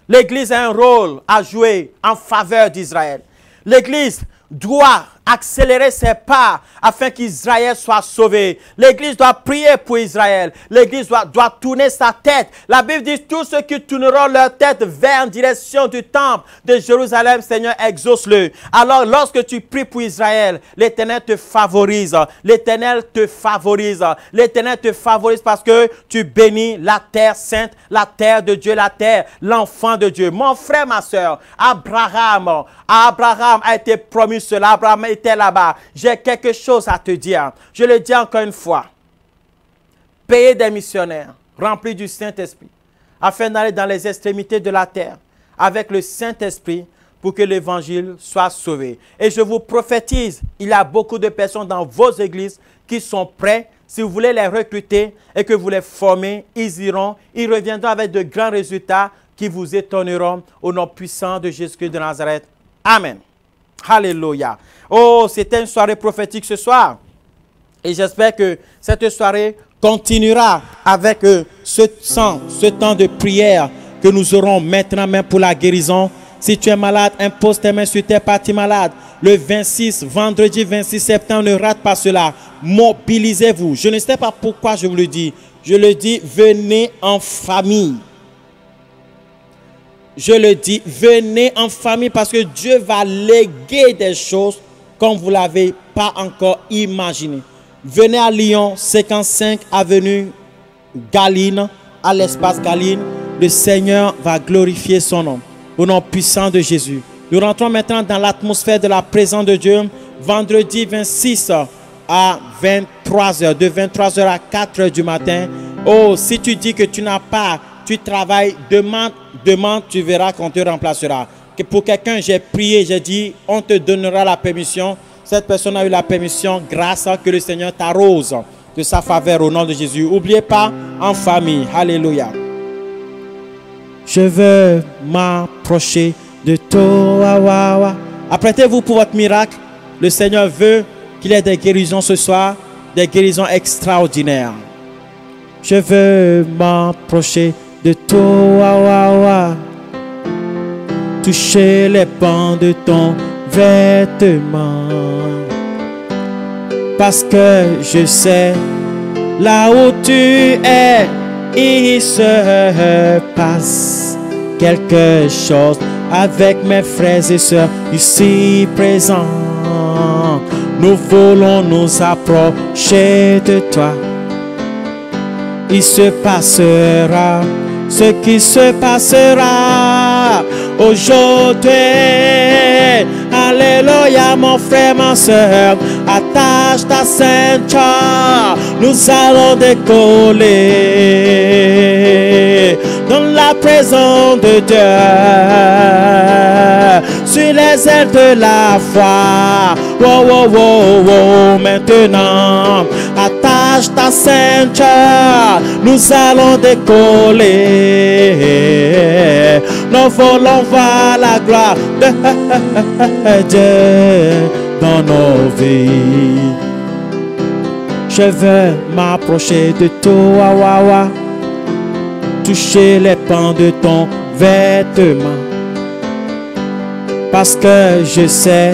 L'Église a un rôle à jouer en faveur d'Israël. L'Église doit accélérer ses pas afin qu'Israël soit sauvé. L'Église doit prier pour Israël. L'Église doit tourner sa tête. La Bible dit, tous ceux qui tourneront leur tête vers en direction du temple de Jérusalem, Seigneur, exauce-le. Alors, lorsque tu pries pour Israël, l'Éternel te favorise. L'Éternel te favorise. L'Éternel te favorise parce que tu bénis la terre sainte, la terre de Dieu, la terre, l'enfant de Dieu. Mon frère, ma soeur, Abraham a été promis cela. Abraham était là-bas. J'ai quelque chose à te dire. Je le dis encore une fois. Payez des missionnaires remplis du Saint-Esprit afin d'aller dans les extrémités de la terre avec le Saint-Esprit pour que l'évangile soit sauvé. Et je vous prophétise, il y a beaucoup de personnes dans vos églises qui sont prêts. Si vous voulez les recruter et que vous les formez, ils iront, ils reviendront avec de grands résultats qui vous étonneront au nom puissant de Jésus-Christ de Nazareth. Amen. Alléluia. Oh, c'était une soirée prophétique ce soir. Et j'espère que cette soirée continuera avec ce temps de prière que nous aurons maintenant même pour la guérison. Si tu es malade, impose tes mains sur tes parties malades. Le 26, vendredi 26 septembre, ne rate pas cela. Mobilisez-vous. Je ne sais pas pourquoi je vous le dis. Je le dis, venez en famille. Je le dis, venez en famille parce que Dieu va léguer des choses comme vous ne l'avez pas encore imaginé. Venez à Lyon, 55 avenue Galine, à l'espace Galine. Le Seigneur va glorifier son nom. Au nom puissant de Jésus. Nous rentrons maintenant dans l'atmosphère de la présence de Dieu. Vendredi 26 à 23h, de 23h à 4h du matin. Oh, si tu dis que tu n'as pas, tu travailles, demande, tu verras qu'on te remplacera. Que pour quelqu'un, j'ai prié, j'ai dit, on te donnera la permission. Cette personne a eu la permission grâce à que le Seigneur t'arrose de sa faveur au nom de Jésus. N'oubliez pas, en famille. Alléluia. Je veux m'approcher de toi. Apprêtez-vous pour votre miracle. Le Seigneur veut qu'il y ait des guérisons ce soir, des guérisons extraordinaires. Je veux m'approcher de toi. Toucher les pans de ton vêtements. Parce que je sais, là où tu es, il se passe quelque chose avec mes frères et sœurs ici présents. Nous voulons nous approcher de toi. Il se passera ce qui se passera aujourd'hui. Alléluia, mon frère, ma soeur, attache ta ceinture, nous allons décoller dans la présence de Dieu, sur les ailes de la foi. Oh, oh, oh, oh, maintenant, attache ta ceinture, nous allons décoller. Nous voulons voir la gloire de Dieu dans nos vies. Je veux m'approcher de toi, wawa, toucher les pans de ton vêtement, parce que je sais,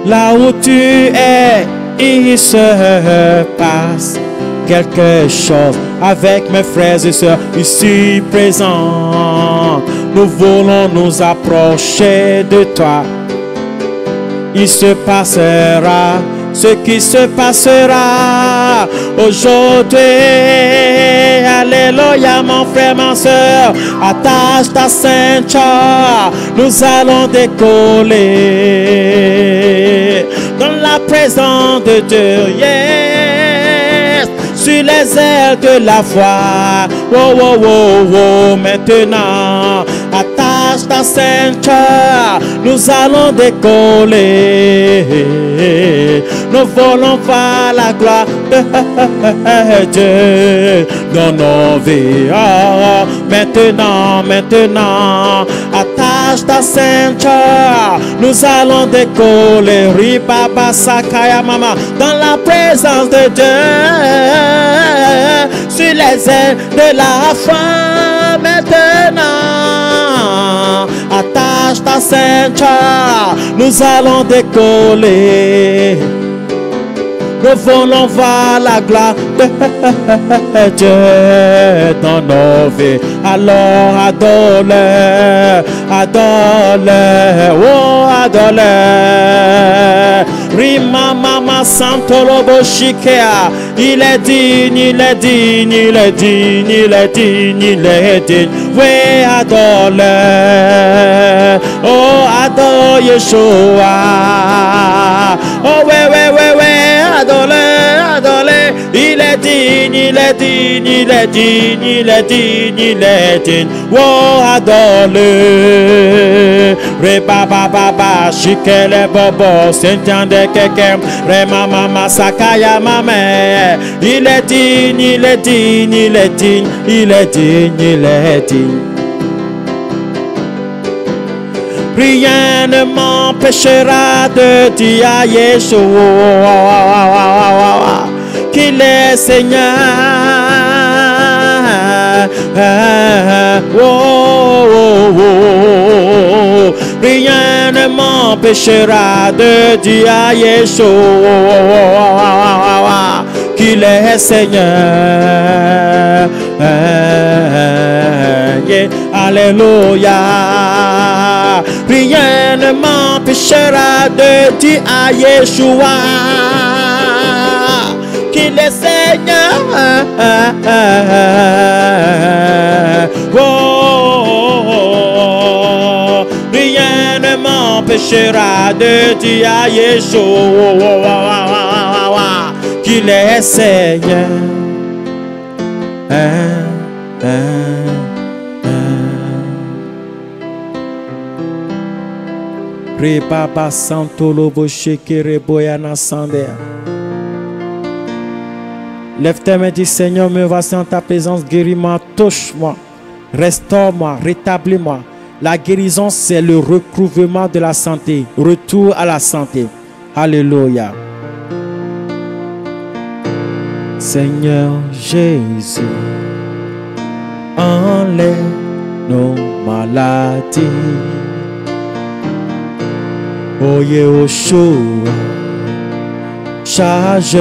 là où tu es, il se passe quelque chose avec mes frères et sœurs ici présents. Nous voulons nous approcher de toi. Il se passera ce qui se passera aujourd'hui. Alléluia, mon frère, ma soeur, attache ta ceinture, nous allons décoller dans la présence de Dieu. Yes, sur les ailes de la foi. Oh, oh, oh, oh, maintenant, attache ta ceinture, nous allons décoller. Nous voulons voir la gloire de Dieu dans nos vies. Oh, maintenant, maintenant, attache ta ceinture, nous allons décoller. Ribaba Sakaya Mama, dans la présence de Dieu, sur les ailes de la foi. Maintenant, attache ta ceinture, nous allons décoller. Nous voulons voir la gloire de Dieu dans nos vies. Alors adore-le, adore-le, oh adore-le. Rima mama santolobo shikea. Il est digne, il est digne, il est digne, il est digne, il est digne. Oui, adore-le, oh adore Yeshua. Oh oui, oui, oui, oui. Adore-le, adore-le, il est digne, il est digne, il est digne, il est digne, il est digne. Oh, adore-le. Reba baba baba, shikele bobo, s'entende quelqu'un. Rema mama sakaya mame. Il est digne, il est digne, il est digne, il est digne, il est digne. Rien ne m'empêchera de dire à Yeshua qu'il est Seigneur. Oh, oh, oh. Rien ne m'empêchera de dire à Yeshua qu'il est Seigneur. Yeah. Alléluia. Rien ne m'empêchera de dire à Yeshua qu'il est Seigneur. Oh, oh, oh. Rien ne m'empêchera de dire à Yeshua qu'il est Seigneur. Rebaba Santolobo Shekere Boyana Sandea. Lève tes mains, dis Seigneur, me voici en ta présence, guéris-moi, touche-moi, restaure-moi, rétablis-moi. La guérison, c'est le recouvrement de la santé, retour à la santé. Alléluia. Seigneur Jésus, enlève nos maladies. Oh Yeshua, charge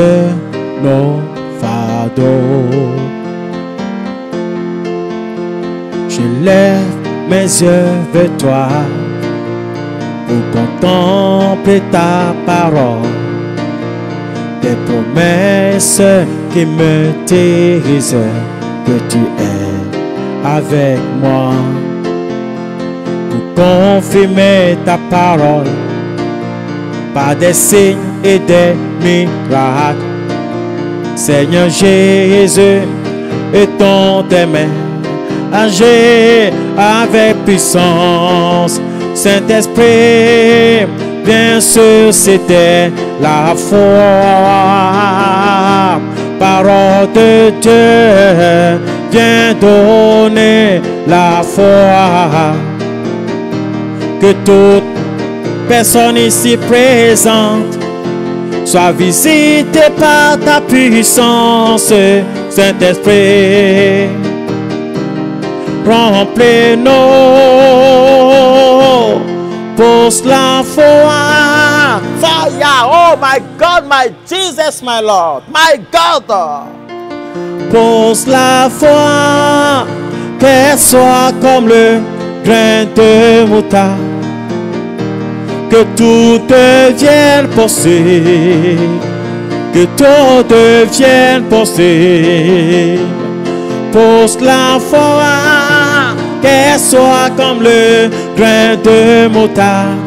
nos fardeaux. Je lève mes yeux vers toi pour contempler ta parole, tes promesses qui me disent que tu es avec moi, pour confirmer ta parole par des signes et des miracles. Seigneur Jésus, étends tes mains, agis avec puissance. Saint-Esprit, viens susciter la foi. Parole de Dieu, viens donner la foi. Que toute personne ici présente soit visitée par ta puissance, Saint-Esprit. Remplis-nous, pousse la foi. Fire, oh my God, my Jesus, my Lord, my God. Pousse la foi, qu'elle soit comme le grain de moutarde, que tout devienne possible, que tout devienne possible. Pousse la foi, qu'elle soit comme le grain de moutarde.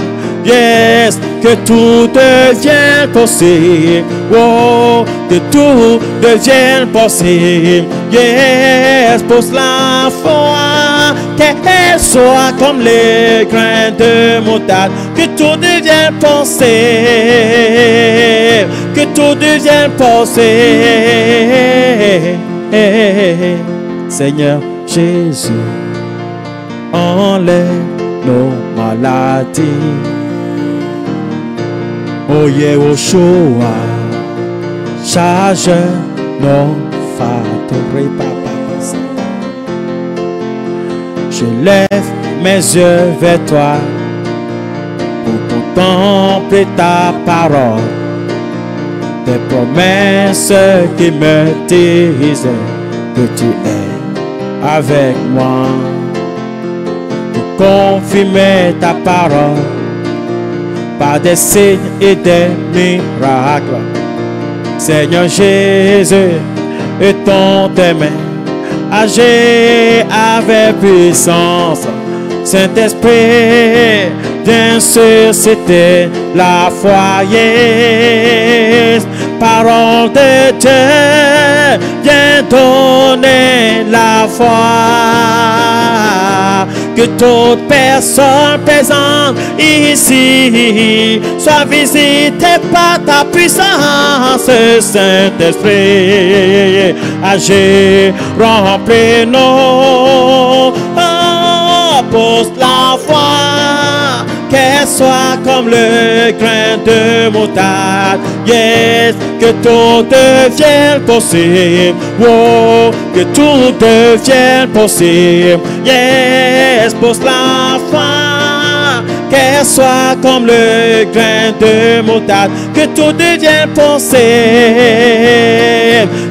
Yes, que tout devienne possible. Oh, que tout devienne possible. Yes, pousse la foi, qu'elle soit comme les grains de moutarde. Que tout devienne possible. Que tout devienne possible. Seigneur Jésus, enlève nos maladies. Oh Yeshua, charge nos fardeaux. Je lève mes yeux vers toi pour contempler ta parole, tes promesses qui me disent que tu es avec moi, pour confirmer ta parole par des signes et des miracles. Seigneur Jésus, étends tes mains, agis avec puissance. Saint-Esprit, viens susciter la foi. Yes. Parole de Dieu, viens donner la foi. Que toute personne présente ici soit visitée par ta puissance, Saint-Esprit. Agis, remplis-nous, pousse la foi, qu'elle soit comme le grain de moutarde. Yes, que tout devienne possible. Oh, que tout devienne possible. Yes, pousse la foi, qu'elle soit comme le grain de moutarde. Que tout devienne possible.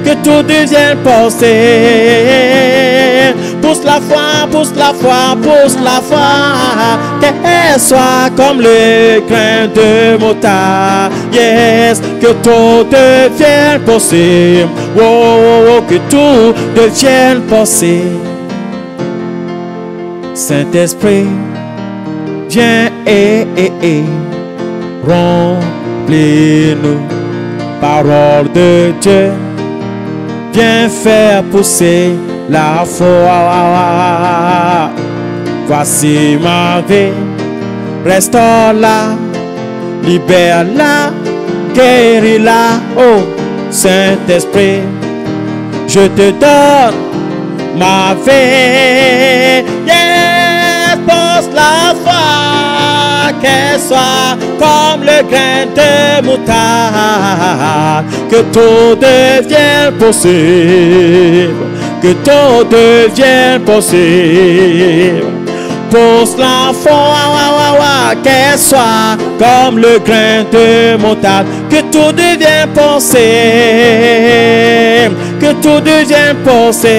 Que tout devienne possible. Pousse la foi, pousse la foi, pousse la foi, qu'elle soit comme le grain de moutarde. Yes, que tout devienne possible. Oh, que tout devienne possible. Saint-Esprit, viens et remplis-nous. Parole de Dieu, viens faire pousser la foi. Voici ma vie, restaure-la, libère-la, guéris-la. Oh Saint-Esprit, je te donne ma vie. Yes, pousse la foi, qu'elle soit comme le grain de moutarde. Que tout devienne possible. Que tout devienne possible. pousse la foi, qu'elle soit comme le grain de moutarde, que tout devienne pensée, que tout devienne pensée.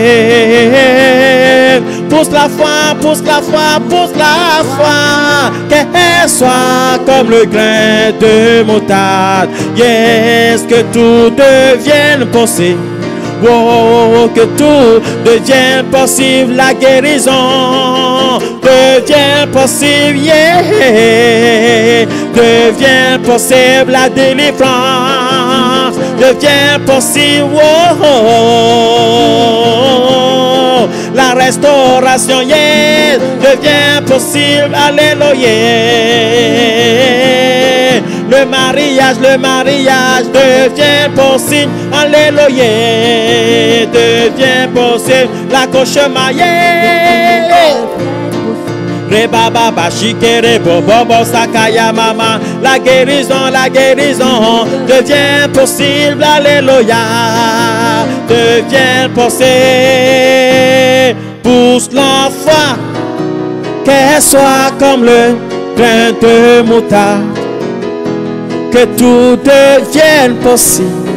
Pousse la foi, pousse la foi, pousse la foi, qu'elle soit comme le grain de moutarde. Yes, que tout devienne possible. Oh, que tout devienne possible, la guérison devient possible, yeah. Devient possible, la délivrance devient possible, oh. La restauration, yeah, devient possible, alléluia. Le mariage devient possible, alléluia, devient possible, l'accouchement, yeah. Rebaba bashikere bobo sakaya mama, la guérison devient possible, alléluia, devient possible. Pousse la foi, qu'elle soit comme le grain de moutarde, que tout devienne possible,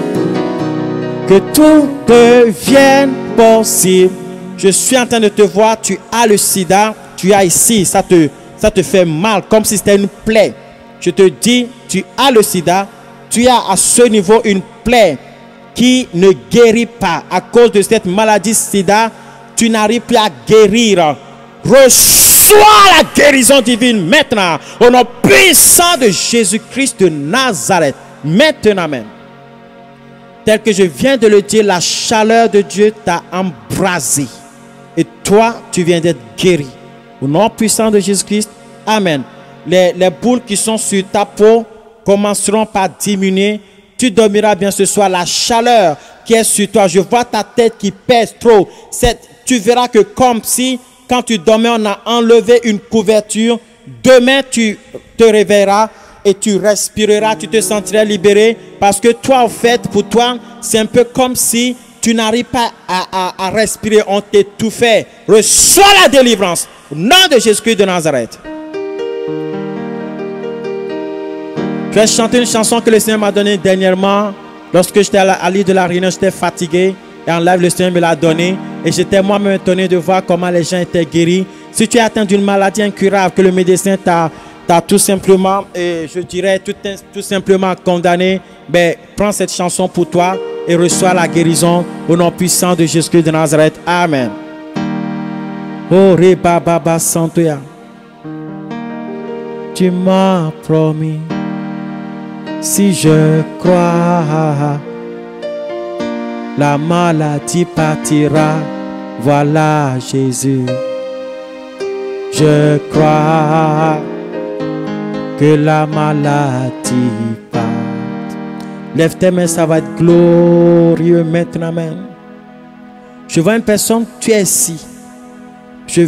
que tout devienne possible. Je suis en train de te voir, tu as le sida, tu as ici, ça te fait mal, comme si c'était une plaie. Je te dis, tu as le sida, tu as à ce niveau une plaie qui ne guérit pas. À cause de cette maladie sida, tu n'arrives plus à guérir. Reçois la guérison divine maintenant, au nom puissant de Jésus-Christ de Nazareth. Maintenant même. Tel que je viens de le dire, la chaleur de Dieu t'a embrasé. Et toi, tu viens d'être guéri. Au nom puissant de Jésus-Christ, amen. Les boules qui sont sur ta peau commenceront par diminuer. Tu dormiras bien ce soir. La chaleur qui est sur toi, je vois ta tête qui pèse trop. Tu verras que comme si, quand tu dormais, on a enlevé une couverture. Demain, tu te réveilleras et tu respireras, tu te sentiras libéré. Parce que toi, en fait, pour toi, c'est un peu comme si tu n'arrives pas à respirer, on t'étouffait. Reçois la délivrance au nom de Jésus-Christ de Nazareth. Je vais chanter une chanson que le Seigneur m'a donnée dernièrement. Lorsque j'étais à l'île de la Réunion, j'étais fatigué. Et en live, le Seigneur me l'a donné. Et j'étais moi-même étonné de voir comment les gens étaient guéris. Si tu es atteint d'une maladie incurable, que le médecin t'a tout simplement, et je dirais tout simplement condamné, ben, prends cette chanson pour toi et reçois la guérison au nom puissant de Jésus-Christ de Nazareth. Amen. Oh, Reba Baba Santoya. Tu m'as promis, si je crois, la maladie partira. Voilà Jésus. Je crois que la maladie parte. Lève tes mains, ça va être glorieux maintenant même. Je vois une personne, tu es ici. Je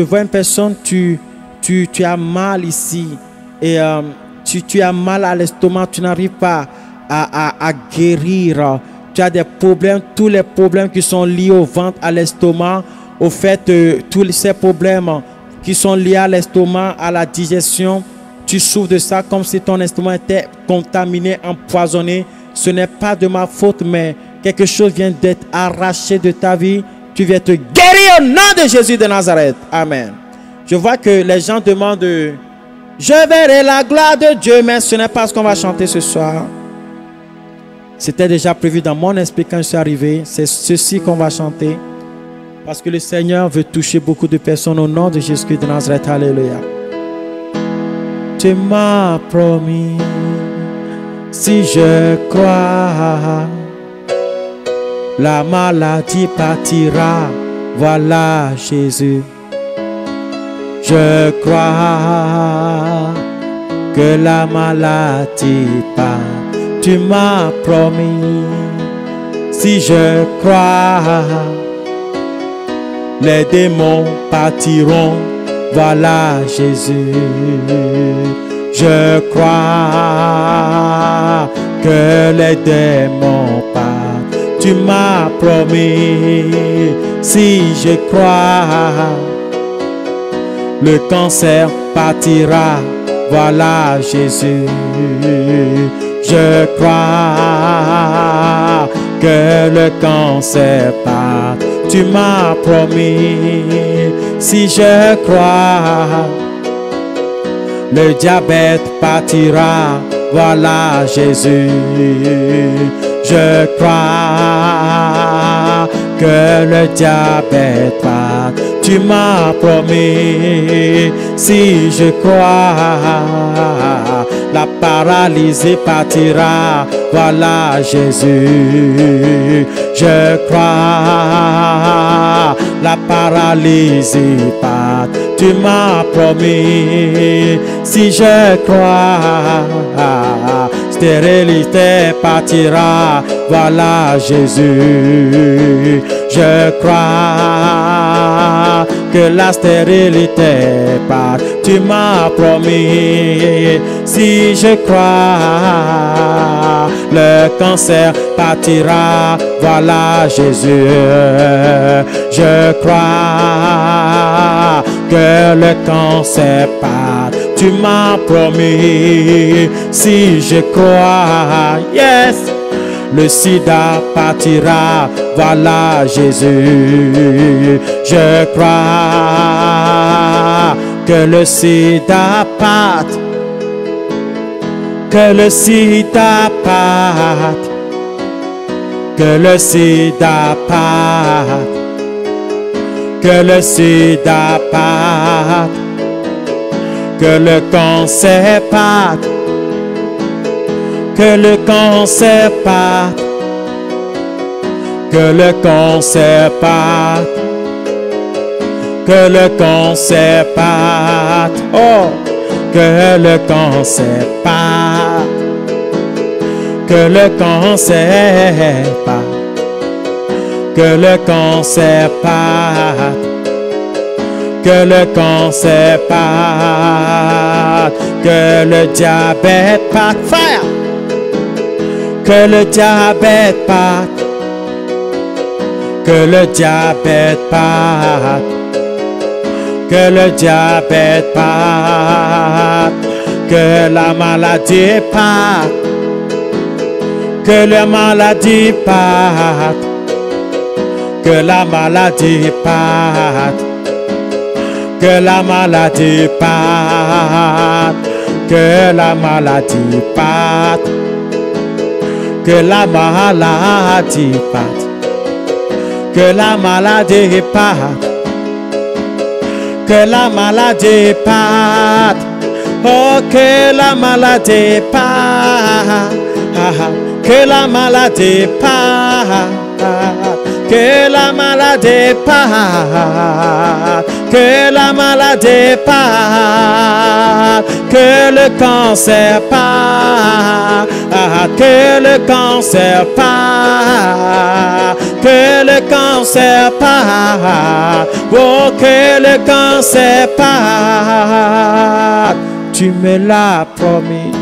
vois une personne, tu as mal ici. Et tu as mal à l'estomac, tu n'arrives pas à guérir. Tu as des problèmes, tous les problèmes qui sont liés au ventre, à l'estomac, au fait, tous ces problèmes qui sont liés à l'estomac, à la digestion, tu souffres de ça comme si ton estomac était contaminé, empoisonné. Ce n'est pas de ma faute, mais quelque chose vient d'être arraché de ta vie. Tu viens te guérir au nom de Jésus de Nazareth. Amen. Je vois que les gens demandent, je verrai la gloire de Dieu, mais ce n'est pas ce qu'on va chanter ce soir. C'était déjà prévu dans mon esprit quand je suis arrivé. C'est ceci qu'on va chanter. Parce que le Seigneur veut toucher beaucoup de personnes au nom de Jésus-Christ de Nazareth. Alléluia. Tu m'as promis, si je crois, la maladie partira. Voilà Jésus. Je crois que la maladie part. Tu m'as promis, si je crois, les démons partiront. Voilà Jésus. Je crois que les démons partent. Tu m'as promis, si je crois, Le cancer partira, voilà Jésus. Je crois que le cancer parte. Tu m'as promis, si je crois, le diabète partira, voilà Jésus. Je crois que le diabète parte. Tu m'as promis, si je crois, la paralysie partira, voilà Jésus. Je crois, la paralysie part. Tu m'as promis, si je crois, stérilité partira, voilà Jésus. Je crois que la stérilité part. Tu m'as promis, si je crois, le cancer partira, voilà Jésus. Je crois que le cancer part. Tu m'as promis, si je crois, yes, le sida partira, voilà Jésus. Je crois que le sida parte, que le sida parte, que le sida parte, que le sida parte, que le cancer parte, que le cancer parte, que le cancer parte, que le cancer parte, oh, que le cancer parte, que le cancer parte, que le cancer parte, que le cancer parte, que le diabète parte, fire, que le diabète parte, que le diabète parte, que le diabète parte, que la maladie parte, que la maladie parte, que la maladie parte, que la maladie parte, que la maladie parte, que la maladie parte, que la maladie parte, que la maladie parte, oh, que la maladie parte, que la maladie parte, que la maladie parte, que la maladie parte, que le cancer parte, que le cancer parte, que le cancer parte, oh, que le cancer parte. Tu me l'as promis,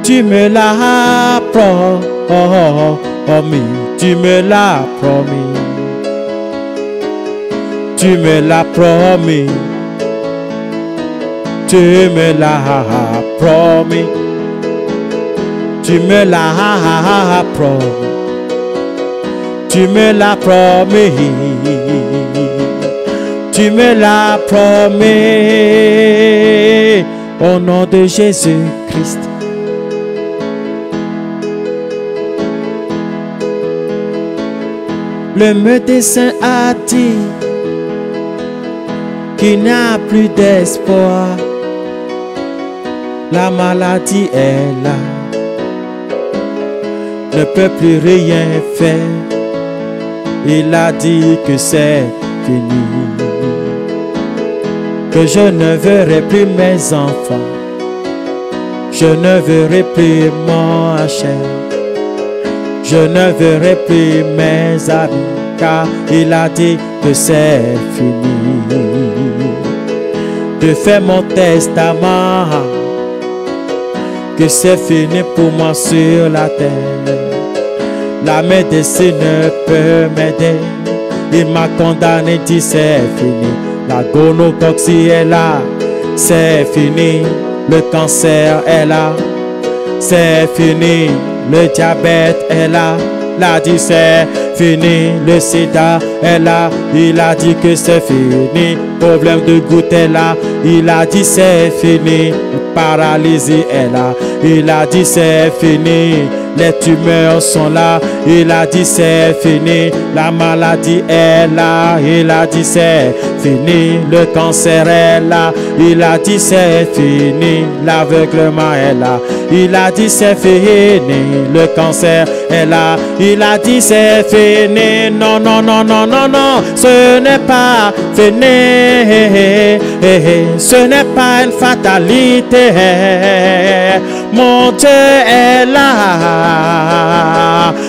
tu me l'as promis, tu me l'as promis, tu me l'as promis, tu me l'as promis, tu me l'as promis, tu me l'as promis, tu me l'as promis, au nom de Jésus-Christ. Le médecin a dit qu'il n'y a plus d'espoir. La maladie est là, ne peut plus rien faire. Il a dit que c'est fini, que je ne verrai plus mes enfants, je ne verrai plus mon cher, je ne verrai plus mes amis, car il a dit que c'est fini. De faire mon testament, que c'est fini pour moi sur la terre. La médecine ne peut m'aider, il m'a condamné, dit c'est fini. La gonocoxie est là, c'est fini. Le cancer est là, c'est fini. Le diabète est là, il a dit c'est fini. Le sida est là, il a dit que c'est fini. Problème de goutte est là, il a dit c'est fini. Paralysie est là, il a dit c'est fini. Les tumeurs sont là, il a dit c'est fini. La maladie est là, il a dit c'est fini. Le cancer est là, il a dit c'est fini. L'aveuglement est là, il a dit c'est fini. Le cancer est là, il a dit c'est fini. Non, non, non, non, non, non, ce n'est pas fini. Ce n'est pas une fatalité. Mon Dieu est là.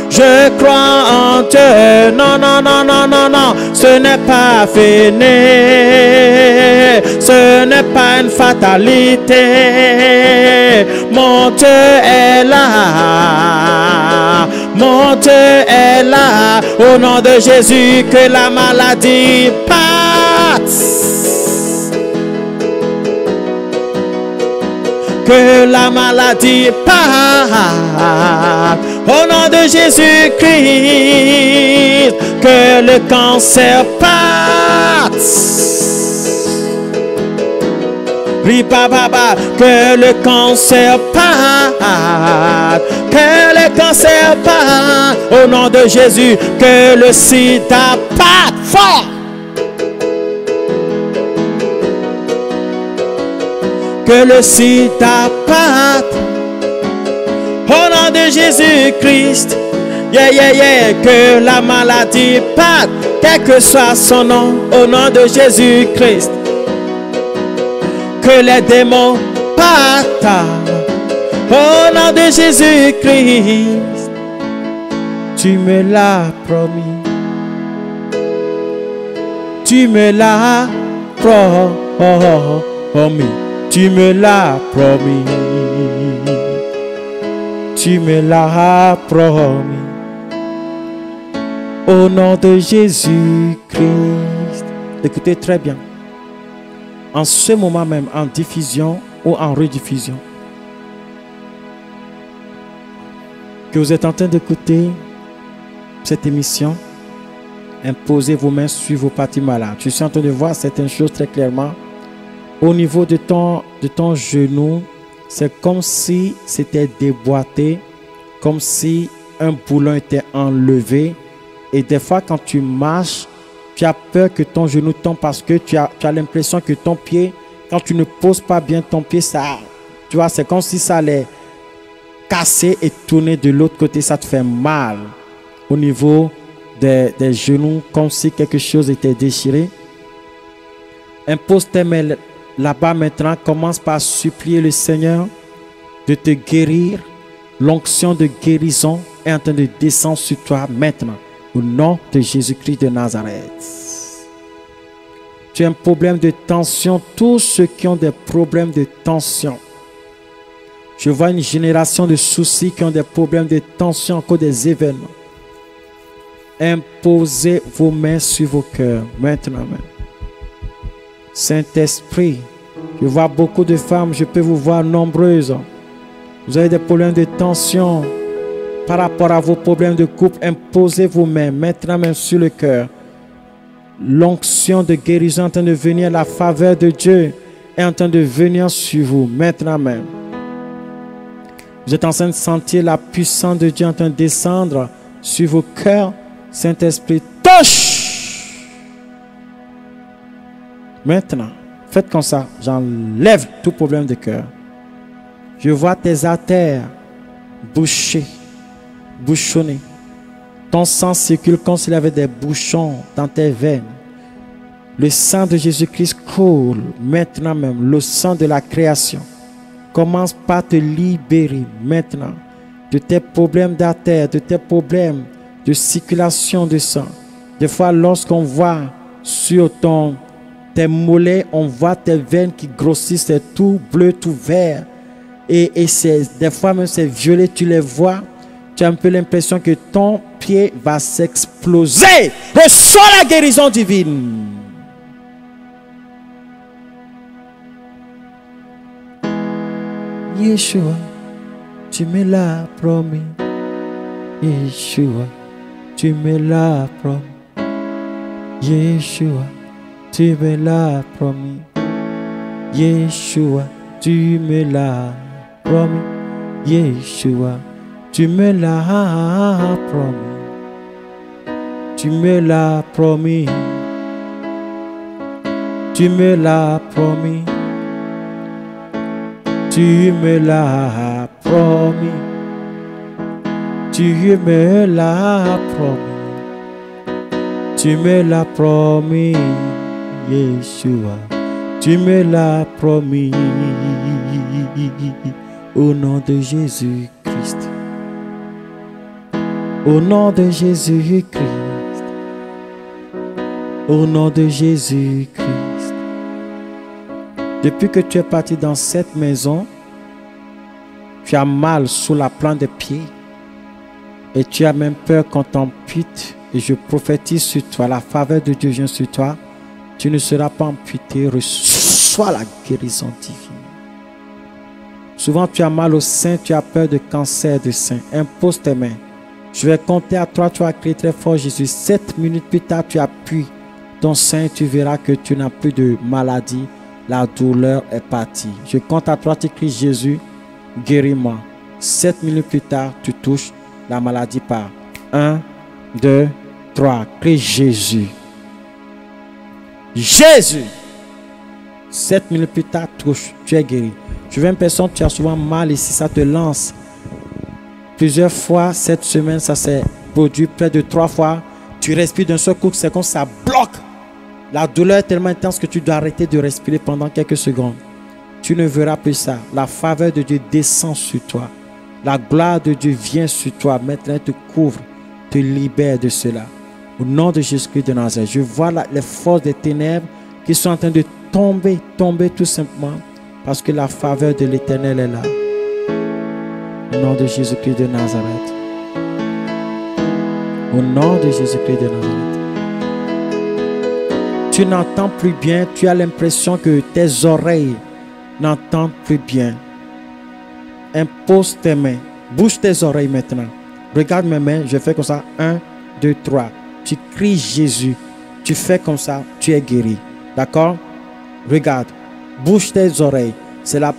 Je crois en Dieu. Non, non, non, non, non, non. Ce n'est pas fini. Ce n'est pas une fatalité. Mon Dieu est là. Mon Dieu est là. Au nom de Jésus, que la maladie parte. Que la maladie parte. Au nom de Jésus-Christ, que le cancer parte. Ribababa, que le cancer parte. Que le cancer parte. Au nom de Jésus, que le sida parte fort. Que le sida parte. Au nom de Jésus-Christ, yeah, yeah, yeah, que la maladie parte, quel que soit son nom, au nom de Jésus-Christ. Que les démons partent, au nom de Jésus-Christ. Tu me l'as promis. Tu me l'as promis. Tu me l'as promis. Tu me l'as promis. Au nom de Jésus-Christ. Écoutez très bien. En ce moment même, en diffusion ou en rediffusion, que vous êtes en train d'écouter cette émission, imposez vos mains sur vos parties malades. Je suis en train de voir certaines choses très clairement. Au niveau de ton genou, c'est comme si c'était déboîté, comme si un boulon était enlevé. Et des fois, quand tu marches, tu as peur que ton genou tombe parce que tu as l'impression que ton pied, quand tu ne poses pas bien ton pied, ça, tu vois, c'est comme si ça allait casser et tourner de l'autre côté. Ça te fait mal au niveau des genoux, comme si quelque chose était déchiré. Impose tes mains là-bas maintenant. Commence par supplier le Seigneur de te guérir. L'onction de guérison est en train de descendre sur toi maintenant. Au nom de Jésus-Christ de Nazareth. Tu as un problème de tension. Tous ceux qui ont des problèmes de tension. Je vois une génération de soucis qui ont des problèmes de tension à cause des événements. Imposez vos mains sur vos cœurs maintenant même. Saint-Esprit, je vois beaucoup de femmes, je peux vous voir nombreuses. Vous avez des problèmes de tension par rapport à vos problèmes de couple. Imposez vos mains maintenant même sur le cœur. L'onction de guérison est en train de venir, la faveur de Dieu est en train de venir sur vous maintenant même. Vous êtes en train de sentir la puissance de Dieu en train de descendre sur vos cœurs. Saint-Esprit, touche! Maintenant, faites comme ça. J'enlève tout problème de cœur. Je vois tes artères bouchées, bouchonnées. Ton sang circule comme s'il y avait des bouchons dans tes veines. Le sang de Jésus-Christ coule maintenant même. Le sang de la création commence par te libérer maintenant de tes problèmes d'artères, de tes problèmes de circulation de sang. Des fois, lorsqu'on voit sur tes mollets, on voit tes veines qui grossissent, c'est tout bleu, tout vert. Et des fois même c'est violet, tu les vois. Tu as un peu l'impression que ton pied va s'exploser. Reçois la guérison divine. Yeshua, tu me l'as promis. Yeshua, tu me l'as promis. Yeshua, tu me l'as promis. Yeshua, tu me l'as promis. Yeshua, tu me l'as promis. Tu me l'as promis. Tu me l'as promis. Tu me l'as promis. Tu me l'as promis. Tu me l'as promis, Yeshua. Tu me l'as promis. Au nom de Jésus-Christ. Au nom de Jésus-Christ. Au nom de Jésus-Christ. Depuis que tu es parti dans cette maison, tu as mal sous la plante des pieds et tu as même peur qu'on t'ampute. Et je prophétise sur toi, la faveur de Dieu vient sur toi. Tu ne seras pas amputé, reçois la guérison divine. Souvent tu as mal au sein, tu as peur de cancer de sein. Impose tes mains. Je vais compter à 3, tu vas crier très fort Jésus. 7 minutes plus tard, tu appuies ton sein et tu verras que tu n'as plus de maladie. La douleur est partie. Je compte à 3, tu cries Jésus, guéris-moi. 7 minutes plus tard, tu touches, la maladie part. 1, 2, 3, crie Jésus. Jésus. 7 minutes plus tard, touche, tu es guéri. Je veux une personne, tu as souvent mal ici, ça te lance. Plusieurs fois cette semaine, ça s'est produit près de 3 fois. Tu respires d'un seul coup, c'est comme ça bloque. La douleur est tellement intense que tu dois arrêter de respirer pendant quelques secondes. Tu ne verras plus ça. La faveur de Dieu descend sur toi. La gloire de Dieu vient sur toi. Maintenant, elle te couvre, te libère de cela. Au nom de Jésus-Christ de Nazareth, je vois les forces des ténèbres qui sont en train de tomber tout simplement parce que la faveur de l'Éternel est là. Au nom de Jésus-Christ de Nazareth. Au nom de Jésus-Christ de Nazareth. Tu n'entends plus bien, tu as l'impression que tes oreilles n'entendent plus bien. Impose tes mains, bouge tes oreilles maintenant. Regarde mes mains, je fais comme ça. 1, 2, 3. Tu cries Jésus, tu fais comme ça, tu es guéri. D'accord? Regarde, bouge tes oreilles. C'est la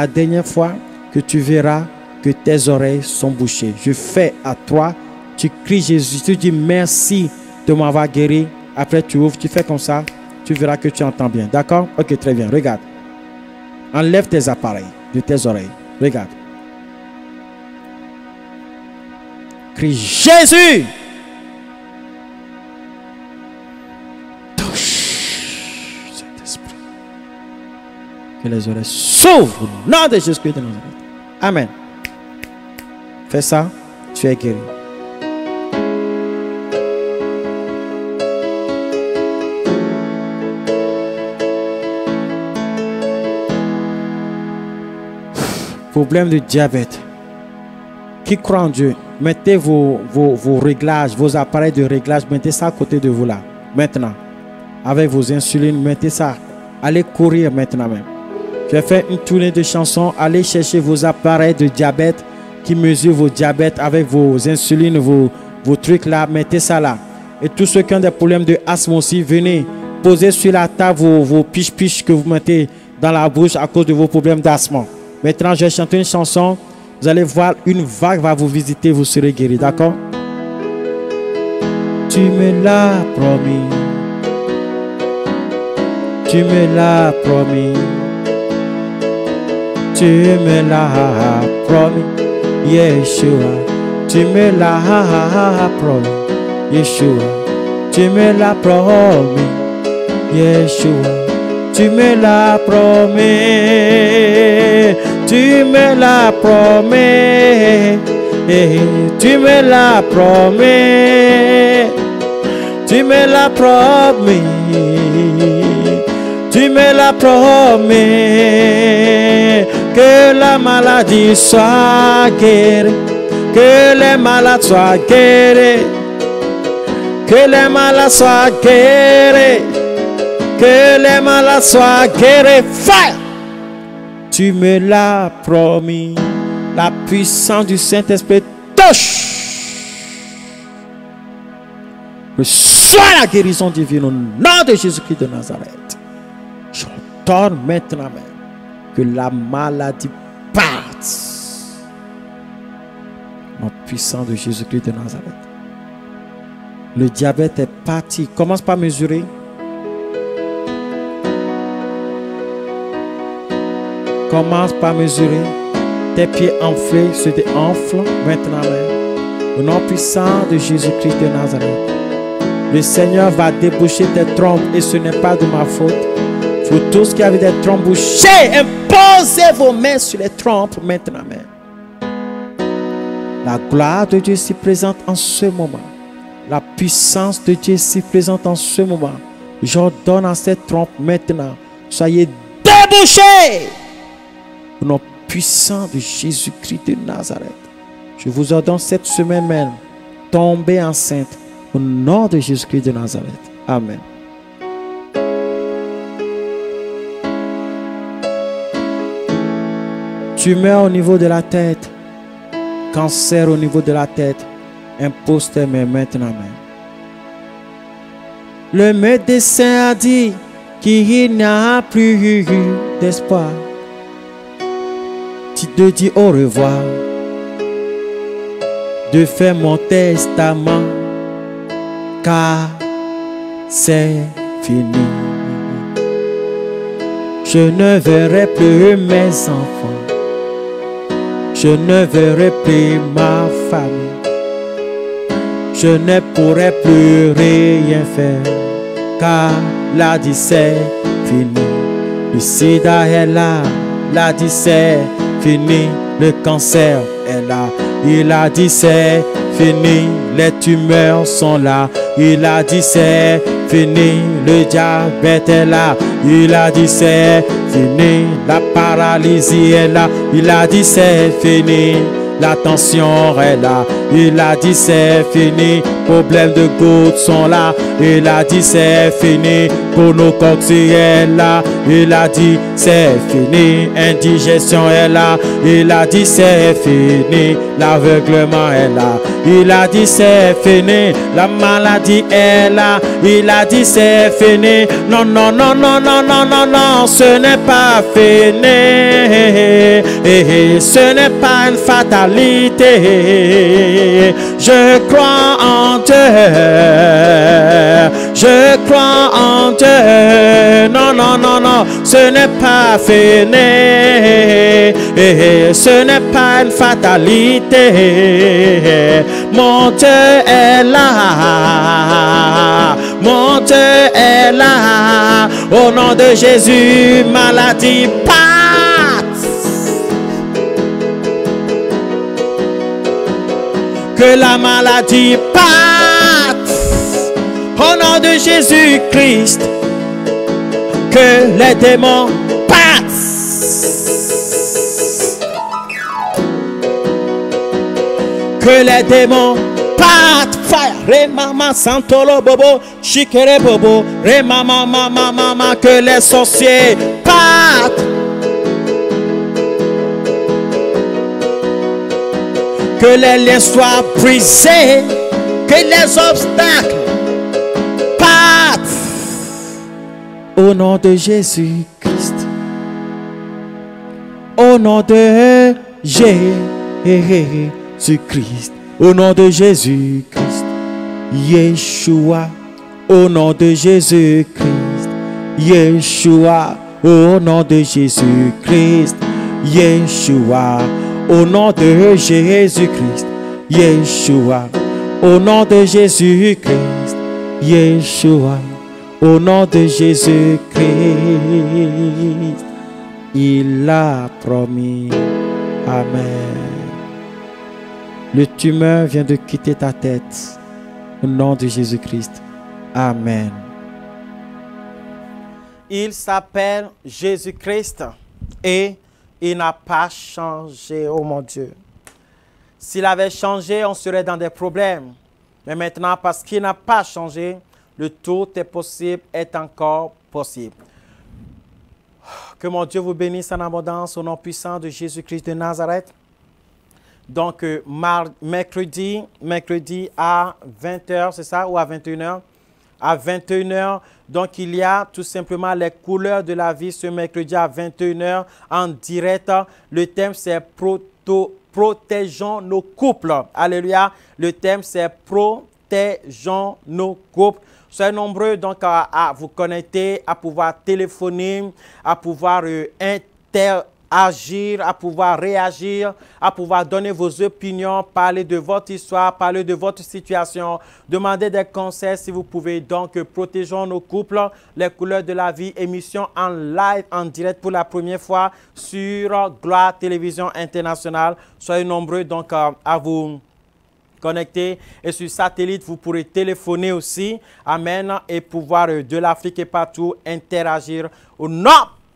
dernière fois que tu verras que tes oreilles sont bouchées. Je fais à 3, tu cries Jésus, tu dis merci de m'avoir guéri. Après, tu ouvres, tu fais comme ça, tu verras que tu entends bien. D'accord? Ok, très bien. Regarde. Enlève tes appareils de tes oreilles. Regarde. Crie Jésus! Touche cet esprit. Que les oreilles s'ouvrent au nom de Jésus-Christ de Nazareth. Amen. Fais ça, tu es guéri. Problème de diabète. Qui croit en Dieu, mettez vos réglages, vos appareils de réglage, mettez ça à côté de vous là. Maintenant. Avec vos insulines, mettez ça. Allez courir maintenant même. Je vais faire une tournée de chansons. Allez chercher vos appareils de diabète qui mesurent vos diabètes avec vos insulines, vos trucs là. Mettez ça là. Et tous ceux qui ont des problèmes de asthme aussi, venez poser sur la table vos piches-piches que vous mettez dans la bouche à cause de vos problèmes d'asthme. Maintenant, je vais chanter une chanson. Vous allez voir, une vague va vous visiter, vous serez guéri. D'accord? Tu me l'as promis. Tu me l'as promis. Tu me l'as promis. Yeshua. Tu me l'as promis. Yeshua. Tu me l'as promis. Yeshua. Tu me l'as promis, tu me l'as promis, tu me l'as promis, tu me l'as promis, tu me l'as promis, que la maladie soit guérie, que les malades soient guéris, que les malades soient guéris. Que les malades soient guéris. Fire! Tu me l'as promis. La puissance du Saint-Esprit touche. Reçois la guérison divine au nom de Jésus-Christ de Nazareth. J'ordonne maintenant même que la maladie parte. Au puissant de Jésus-Christ de Nazareth. Le diabète est parti. Commence par mesurer. Commence par mesurer. Tes pieds enflés se déenflent maintenant même. Au nom puissant de Jésus-Christ de Nazareth. Le Seigneur va déboucher tes trompes et ce n'est pas de ma faute. Vous tous qui avez des trompes bouchées, imposez vos mains sur les trompes maintenant même. La gloire de Dieu s'y présente en ce moment. La puissance de Dieu s'y présente en ce moment. J'ordonne à cette trompe maintenant. Soyez débouchés. Au nom puissant de Jésus-Christ de Nazareth. Je vous ordonne cette semaine même. Tombez enceinte. Au nom de Jésus-Christ de Nazareth. Amen. Tumeur au niveau de la tête. Cancer au niveau de la tête. Impose tes mains maintenant même. Le médecin a dit qu'il n'y a plus d'espoir. Tu te dis au revoir. De faire mon testament. Car c'est fini. Je ne verrai plus mes enfants. Je ne verrai plus ma famille. Je ne pourrai plus rien faire. Car la dit c'est fini. Le sida est là. La dit c'est fini. Le cancer est là. Il a dit c'est fini. Les tumeurs sont là. Il a dit c'est fini. Le diabète est là. Il a dit c'est fini. La paralysie est là. Il a dit c'est fini. La tension est là. Il a dit c'est fini. Problèmes de gouttes sont là. Il a dit c'est fini. Pour nos coxilles est là. Il a dit c'est fini. Indigestion est là. Il a dit c'est fini. L'aveuglement est là. Il a dit c'est fini. La maladie est là. Il a dit c'est fini. Non, non, non, non, non, non, non, non. Ce n'est pas fini. Ce n'est pas une fatalité. Je crois en Dieu. Je crois en Dieu. Non, non, non, non. Ce n'est pas fini. Ce n'est pas une fatalité. Mon Dieu est là. Mon Dieu est là. Au nom de Jésus, maladie parte. Que la maladie parte. Au nom de Jésus-Christ. Que les démons partent. Que les démons partent. Fire. Re mama santolo bobo. Chikere bobo. Re mama mama mama. Que les sorciers partent. Que les liens soient brisés. Que les obstacles partent. Au nom de Jésus-Christ. Au nom de Jésus-Christ. Au nom de Jésus-Christ. Yeshua. Au nom de Jésus-Christ. Yeshua. Au nom de Jésus-Christ. Yeshua. Au nom de Jésus-Christ. Yeshua. Au nom de Jésus-Christ. Yeshua. Au nom de Jésus-Christ. Il l'a promis. Amen. Le tumeur vient de quitter ta tête. Au nom de Jésus-Christ. Amen. Il s'appelle Jésus-Christ et il n'a pas changé, oh mon Dieu. S'il avait changé, on serait dans des problèmes. Mais maintenant, parce qu'il n'a pas changé, le tout est possible, est encore possible. Que mon Dieu vous bénisse en abondance au nom puissant de Jésus-Christ de Nazareth. Donc, mercredi à 20 h, c'est ça, ou à 21 h? À 21 h. Donc, il y a tout simplement les couleurs de la vie ce mercredi à 21 h en direct. Le thème, c'est protégeons nos couples. Alléluia. Le thème, c'est protégeons nos couples. Soyez nombreux donc à vous connecter, à pouvoir téléphoner, à pouvoir interagir, à pouvoir réagir, à pouvoir donner vos opinions, parler de votre histoire, parler de votre situation, demander des conseils si vous pouvez. Donc, protégeons nos couples, les couleurs de la vie, émission en live, en direct pour la première fois sur Gloire Télévision Internationale. Soyez nombreux donc à vous connecté et sur satellite, vous pourrez téléphoner aussi. Amen. Et pouvoir de l'Afrique et partout interagir au nom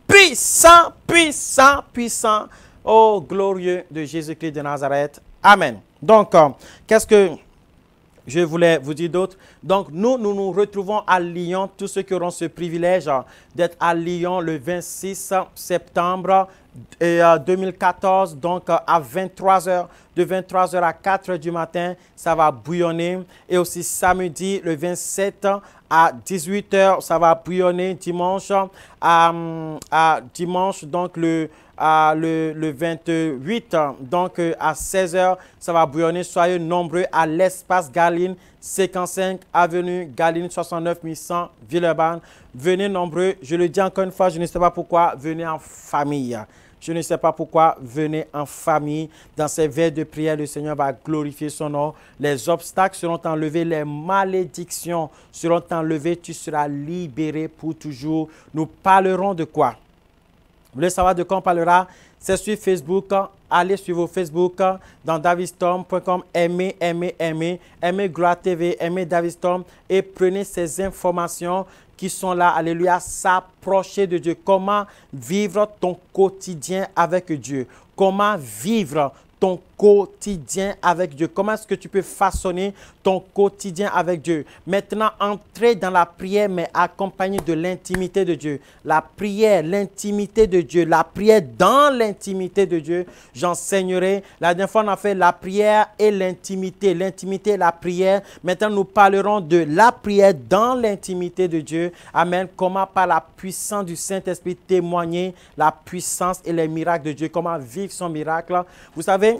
puissant, puissant, puissant, oh glorieux de Jésus-Christ de Nazareth. Amen. Donc, qu'est-ce que je voulais vous dire d'autre? Donc, nous retrouvons à Lyon, tous ceux qui auront ce privilège d'être à Lyon le 26 septembre 2014, donc à 23 h, de 23 h à 4 h du matin, ça va bouillonner. Et aussi samedi, le 27 à 18 h, ça va bouillonner. Dimanche, dimanche, donc le 28, donc à 16 h, ça va bouillonner. Soyez nombreux à l'espace Galine, 55 avenue Galine, 69 100 Villeurbanne. Venez nombreux. Je le dis encore une fois, je ne sais pas pourquoi, venez en famille. Je ne sais pas pourquoi, venez en famille. Dans ces veilles de prière, le Seigneur va glorifier son nom. Les obstacles seront enlevés, les malédictions seront enlevées. Tu seras libéré pour toujours. Nous parlerons de quoi? Vous voulez savoir de quoi on parlera? C'est sur Facebook. Allez sur vos Facebook dans davidstorm.com. Aimez Gloire TV, aimez Davidstorm et prenez ces informations qui sont là, alléluia, s'approcher de Dieu. Comment vivre ton quotidien avec Dieu? Comment vivre ton quotidien avec Dieu? Comment est-ce que tu peux façonner ton quotidien avec Dieu? Maintenant, entrez dans la prière, mais accompagné de l'intimité de Dieu. La prière, l'intimité de Dieu. La prière dans l'intimité de Dieu. J'enseignerai. La dernière fois, on a fait la prière et l'intimité. L'intimité et la prière. Maintenant, nous parlerons de la prière dans l'intimité de Dieu. Amen. Comment, par la puissance du Saint-Esprit, témoigner la puissance et les miracles de Dieu. Comment vivre son miracle. Vous savez,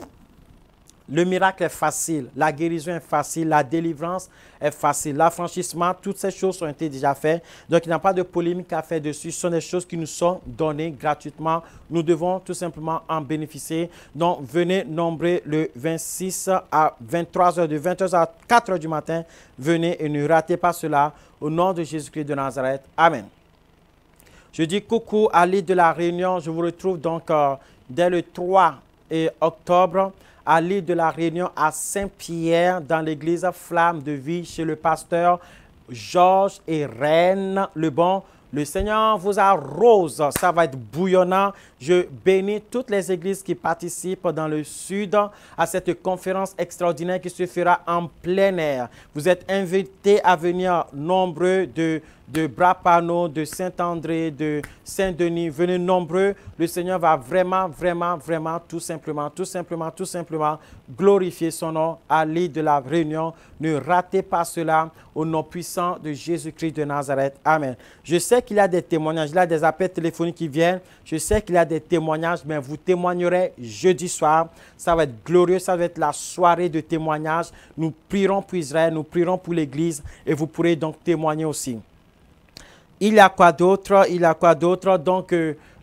le miracle est facile, la guérison est facile, la délivrance est facile, l'affranchissement, toutes ces choses ont été déjà faites. Donc, il n'y a pas de polémique à faire dessus. Ce sont des choses qui nous sont données gratuitement. Nous devons tout simplement en bénéficier. Donc, venez nombreux le 26 à 23 h, de 20 h à 4 h du matin. Venez et ne ratez pas cela. Au nom de Jésus-Christ de Nazareth. Amen. Je dis coucou à l'île de la Réunion. Je vous retrouve donc dès le 3 octobre. À l'île de la Réunion, à Saint-Pierre, dans l'église Flamme de Vie, chez le pasteur Georges et Reine Lebon. Le Seigneur vous arrose, ça va être bouillonnant. Je bénis toutes les églises qui participent dans le sud à cette conférence extraordinaire qui se fera en plein air. Vous êtes invités à venir nombreux de Brapano, de Saint-André, de Saint-Denis. Venez nombreux. Le Seigneur va vraiment, tout simplement glorifier son nom à l'île de la Réunion. Ne ratez pas cela au nom puissant de Jésus-Christ de Nazareth. Amen. Je sais qu'il y a des témoignages, il y a des appels téléphoniques qui viennent. Je sais qu'il y a des témoignages, mais vous témoignerez jeudi soir. Ça va être glorieux, ça va être la soirée de témoignages. Nous prierons pour Israël, nous prierons pour l'Église et vous pourrez donc témoigner aussi. Il y a quoi d'autre? Donc,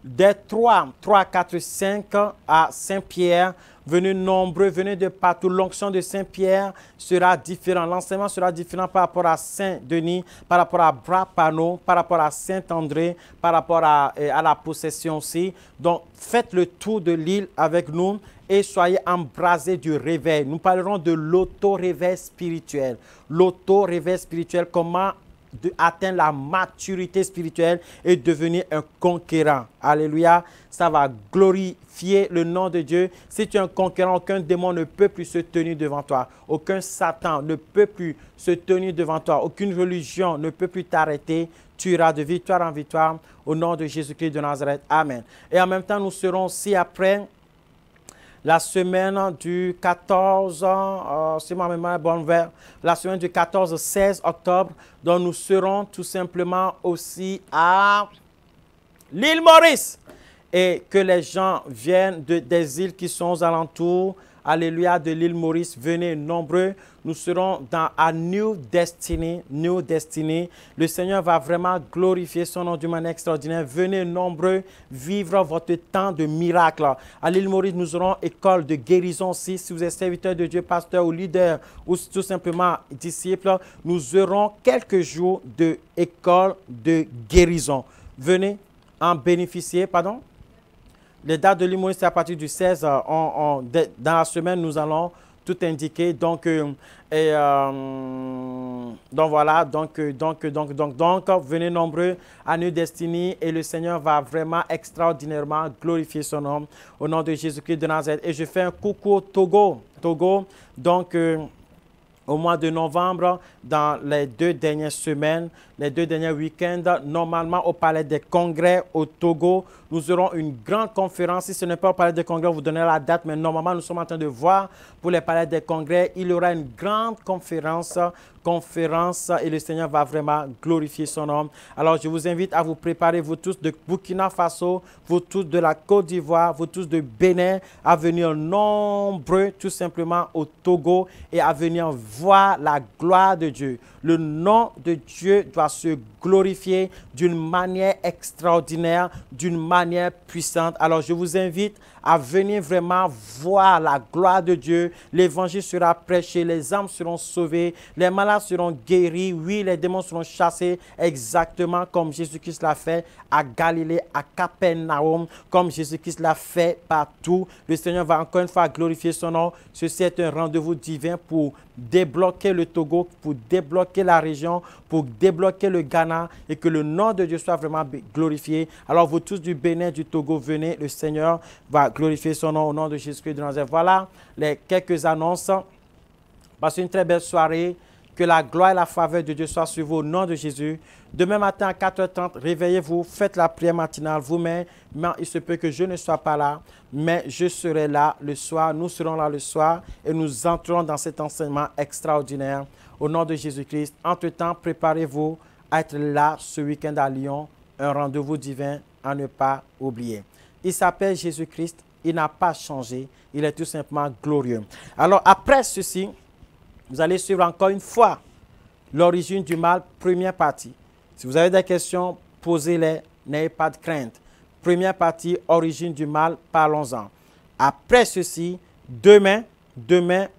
des 3, 4, 5 à Saint-Pierre, venez nombreux, venez de partout. L'onction de Saint-Pierre sera différent. L'enseignement sera différent par rapport à Saint-Denis, par rapport à Brapano, par rapport à Saint-André, par rapport à la possession aussi. Donc, faites le tour de l'île avec nous et soyez embrasés du réveil. Nous parlerons de l'auto-réveil spirituel. L'auto-réveil spirituel, comment atteindre la maturité spirituelle et devenir un conquérant. Alléluia. Ça va glorifier le nom de Dieu. Si tu es un conquérant, aucun démon ne peut plus se tenir devant toi. Aucun Satan ne peut plus se tenir devant toi. Aucune religion ne peut plus t'arrêter. Tu iras de victoire en victoire au nom de Jésus-Christ de Nazareth. Amen. Et en même temps, nous serons aussi après la semaine du 14, c'est ma mémoire bonne vers la semaine du 14-16 octobre, dont nous serons tout simplement aussi à l'île Maurice. Et que les gens viennent des îles qui sont aux alentours, alléluia, de l'île Maurice, venez nombreux. Nous serons à New Destiny. New Destiny. Le Seigneur va vraiment glorifier son nom d'une manière extraordinaire. Venez nombreux vivre votre temps de miracle. À l'île Maurice, nous aurons école de guérison aussi. Si vous êtes serviteur de Dieu, pasteur ou leader ou tout simplement disciple, nous aurons quelques jours d'école de guérison. Venez en bénéficier. Pardon? Les dates de l'île Maurice, c'est à partir du 16. Dans la semaine, nous allons tout indiquer. Donc voilà. Donc, venez nombreux à New Destiny et le Seigneur va vraiment extraordinairement glorifier son nom au nom de Jésus-Christ de Nazareth. Et je fais un coucou au Togo. Donc, au mois de novembre, dans les 2 dernières semaines, les 2 derniers week-ends, normalement au Palais des Congrès au Togo, nous aurons une grande conférence. Si ce n'est pas au Palais des Congrès, on vous donnera la date, mais normalement, nous sommes en train de voir pour les Palais des Congrès. Il y aura une grande conférence et le Seigneur va vraiment glorifier son nom. Alors, je vous invite à vous préparer, vous tous de Burkina Faso, vous tous de la Côte d'Ivoire, vous tous de Bénin, à venir nombreux tout simplement au Togo et à venir voir la gloire de Dieu. Le nom de Dieu doit se glorifier d'une manière extraordinaire, d'une manière puissante. Alors, je vous invite à venir vraiment voir la gloire de Dieu. L'évangile sera prêché, les âmes seront sauvées, les malades seront guéris, oui, les démons seront chassés, exactement comme Jésus-Christ l'a fait à Galilée, à Capernaum, comme Jésus-Christ l'a fait partout. Le Seigneur va encore une fois glorifier son nom. Ceci est un rendez-vous divin pour débloquer le Togo, pour débloquer la région, pour débloquer le Ghana et que le nom de Dieu soit vraiment glorifié. Alors vous tous du Bénin, du Togo, venez, le Seigneur va glorifier son nom au nom de Jésus-Christ de Nazareth. Voilà les quelques annonces. Passez une très belle soirée. Que la gloire et la faveur de Dieu soient sur vous au nom de Jésus. Demain matin à 4h30, réveillez-vous, faites la prière matinale vous-même. Il se peut que je ne sois pas là, mais je serai là le soir. Nous serons là le soir et nous entrerons dans cet enseignement extraordinaire au nom de Jésus-Christ. Entre-temps, préparez-vous à être là ce week-end à Lyon. Un rendez-vous divin à ne pas oublier. Il s'appelle Jésus-Christ. Il n'a pas changé. Il est tout simplement glorieux. Alors après ceci, vous allez suivre encore une fois l'origine du mal, première partie. Si vous avez des questions, posez-les, n'ayez pas de crainte. Première partie, origine du mal, parlons-en. Après ceci, demain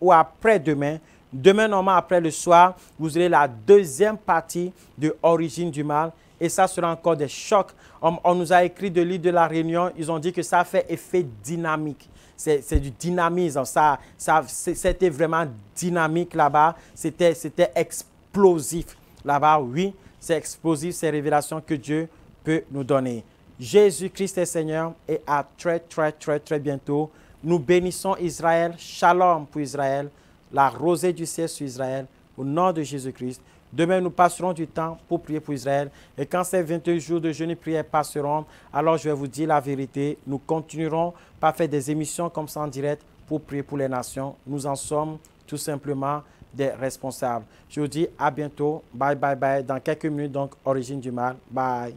ou après-demain, demain normalement après le soir, vous aurez la deuxième partie de origine du mal. Et ça sera encore des chocs. On nous a écrit de l'île de la Réunion, ils ont dit que ça fait effet dynamique. C'est du dynamisme. C'était vraiment dynamique là-bas. C'était explosif là-bas. Oui, c'est explosif, ces révélations que Dieu peut nous donner. Jésus-Christ est Seigneur et à très bientôt. Nous bénissons Israël. Shalom pour Israël. La rosée du ciel sur Israël. Au nom de Jésus-Christ. Demain, nous passerons du temps pour prier pour Israël. Et quand ces 22 jours de jeûne et prière passeront, alors je vais vous dire la vérité. Nous continuerons par faire des émissions comme ça en direct pour prier pour les nations. Nous en sommes tout simplement des responsables. Je vous dis à bientôt. Bye, bye, bye. Dans quelques minutes, donc, origine du mal. Bye.